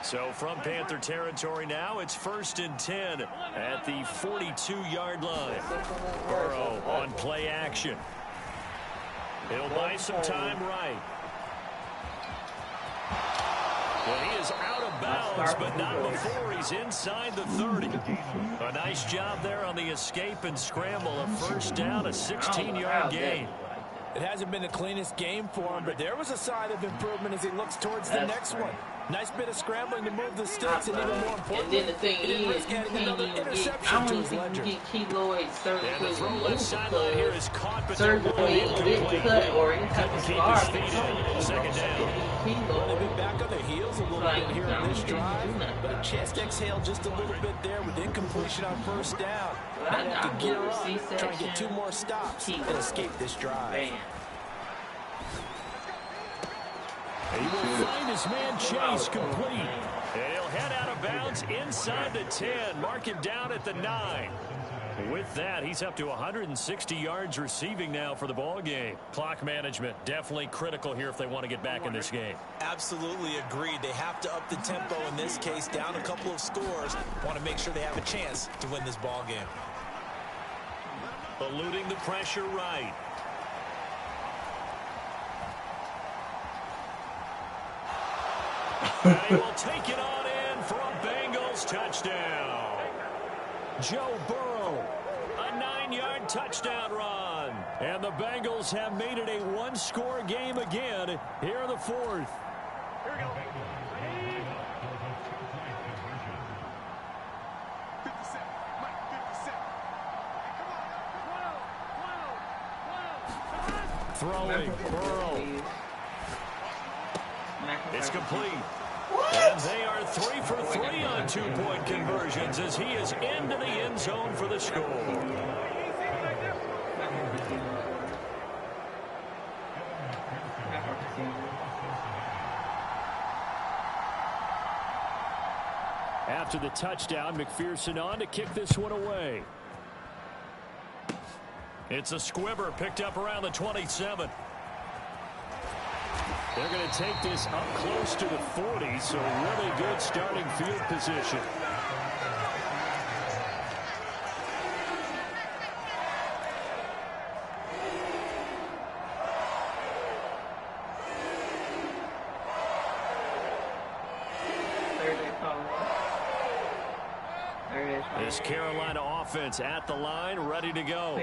So from Panther territory now, it's 1st and 10 at the 42-yard line. Burrow on play action. He'll buy some time right. Well, he is out of bounds, but not before he's inside the 30. A nice job there on the escape and scramble. A 1st down, a 16-yard gain. It hasn't been the cleanest game for him, but there was a sign of improvement as he looks towards the next one. Nice bit of scrambling to move the sticks, and even more importantly, and then the thing is, you can't even get, I don't even think you get keloid surgery. And the throw left sideline here is caught, but surgery get cut or any type of scar. 2nd down. Well, they've been back on their heels a little bit here on this drive, but a chest exhale just a little bit there with incompletion on 1st down. Might have to gear up, try and get 2 more stops and escape this drive. He will find his man Chase complete. And he'll head out of bounds inside the 10. Mark him down at the 9. With that, he's up to 160 yards receiving now for the ball game. Clock management definitely critical here if they want to get back in this game. Absolutely agreed. They have to up the tempo in this case, down a couple of scores. Want to make sure they have a chance to win this ball game. Eluding the pressure right. And he will take it on in for a Bengals touchdown. Joe Burrow, a 9-yard touchdown run. And the Bengals have made it a 1-score game again here in the 4th. Here we go. Throwing, Burrow. It's complete. And they are 3 for 3 on 2-point conversions as he is into the end zone for the score. After the touchdown, McPherson on to kick this one away. It's a squibber picked up around the 27. They're going to take this up close to the 40, so really good starting field position. This Carolina offense at the line, ready to go.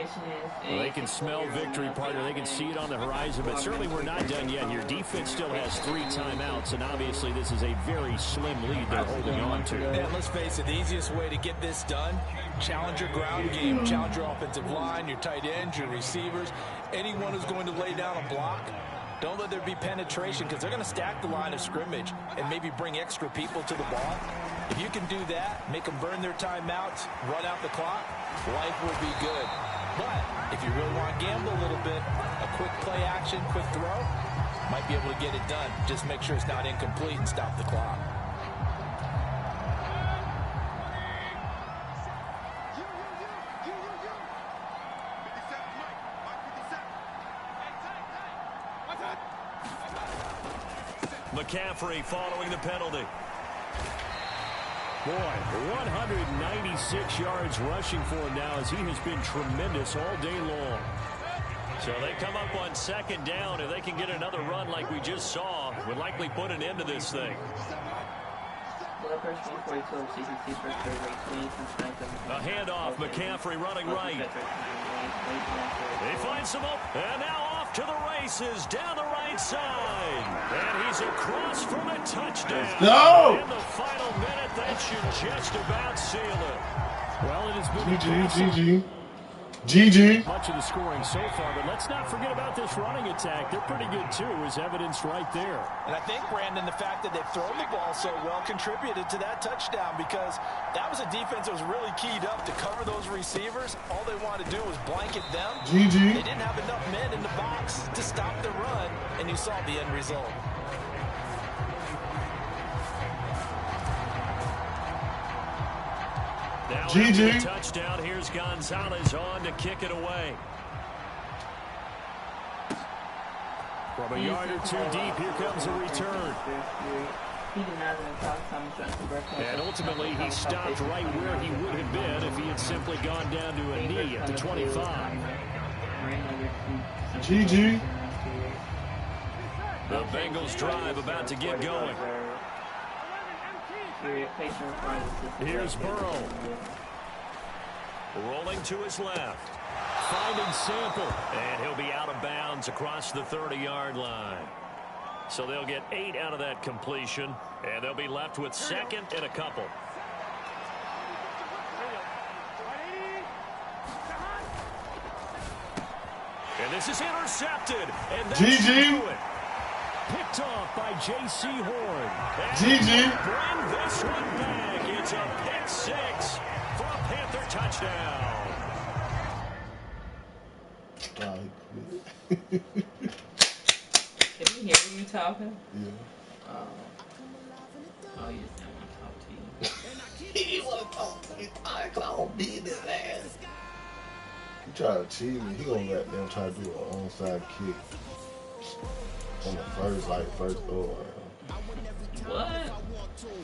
Well, they can smell victory, partner. They can see it on the horizon, but certainly we're not done yet here. Defense still has 3 timeouts, and obviously this is a very slim lead they're holding on to. And let's face it, the easiest way to get this done, challenge your ground game, challenge your offensive line, your tight ends, your receivers, anyone who's going to lay down a block. Don't let there be penetration, because they're going to stack the line of scrimmage and maybe bring extra people to the ball. If you can do that, make them burn their timeouts, run out the clock, life will be good. But if you really want to gamble a little bit, a quick play action, quick throw, might be able to get it done. Just make sure it's not incomplete and stop the clock. McCaffrey following the penalty. Boy, 196 yards rushing for him now as he has been tremendous all day long. So they come up on 2nd down. If they can get another run like we just saw, would likely put an end to this thing. A handoff, McCaffrey running right. He finds some up, and now off to the races down the right side. And he's across from a touchdown. No! In the final minute, that should just about seal it. Well, it has been GG. GG. Much of the scoring so far, but let's not forget about this running attack. They're pretty good, too, as evidenced right there. And I think, Brandon, the fact that they've thrown the ball so well contributed to that touchdown, because that was a defense that was really keyed up to cover those receivers. All they wanted to do was blanket them. GG. They didn't have enough men in the box to stop the run, and you saw the end result. Now GG. Touchdown. Here's Gonzalez on to kick it away. From a yard or two deep, here comes a return. And ultimately, he stopped right where he would have been if he had simply gone down to a knee at the 25. GG. The Bengals drive about to get going. Here's Burrow. Rolling to his left. Finding Sample. And he'll be out of bounds across the 30-yard line. So they'll get 8 out of that completion. And they'll be left with second and a couple. And this is intercepted. And that's GG. picked off by J.C. Horn. GG. Bring this one back. It's a pick six for a Panther touchdown. Can we hear you talking? Yeah. Oh, you just don't want to talk to you. He want to talk to me. I don't beat his ass. He try to cheat me. He gonna let them try to do an onside kick on the first throw. What?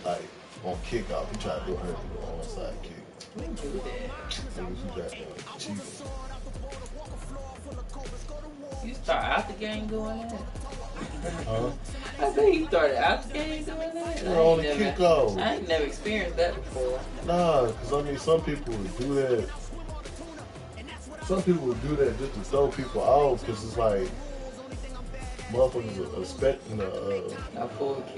Like on kickoff, he tried to do an onside kick. We do that. Niggas who got them cheating. You start out the game doing that? Huh? I think you started out the game doing that. Yeah, on the kickoff. I ain't never experienced that before. Nah, because I mean, some people would do that. Some people would do that just to throw people off, because it's like motherfuckers are expecting A full kick.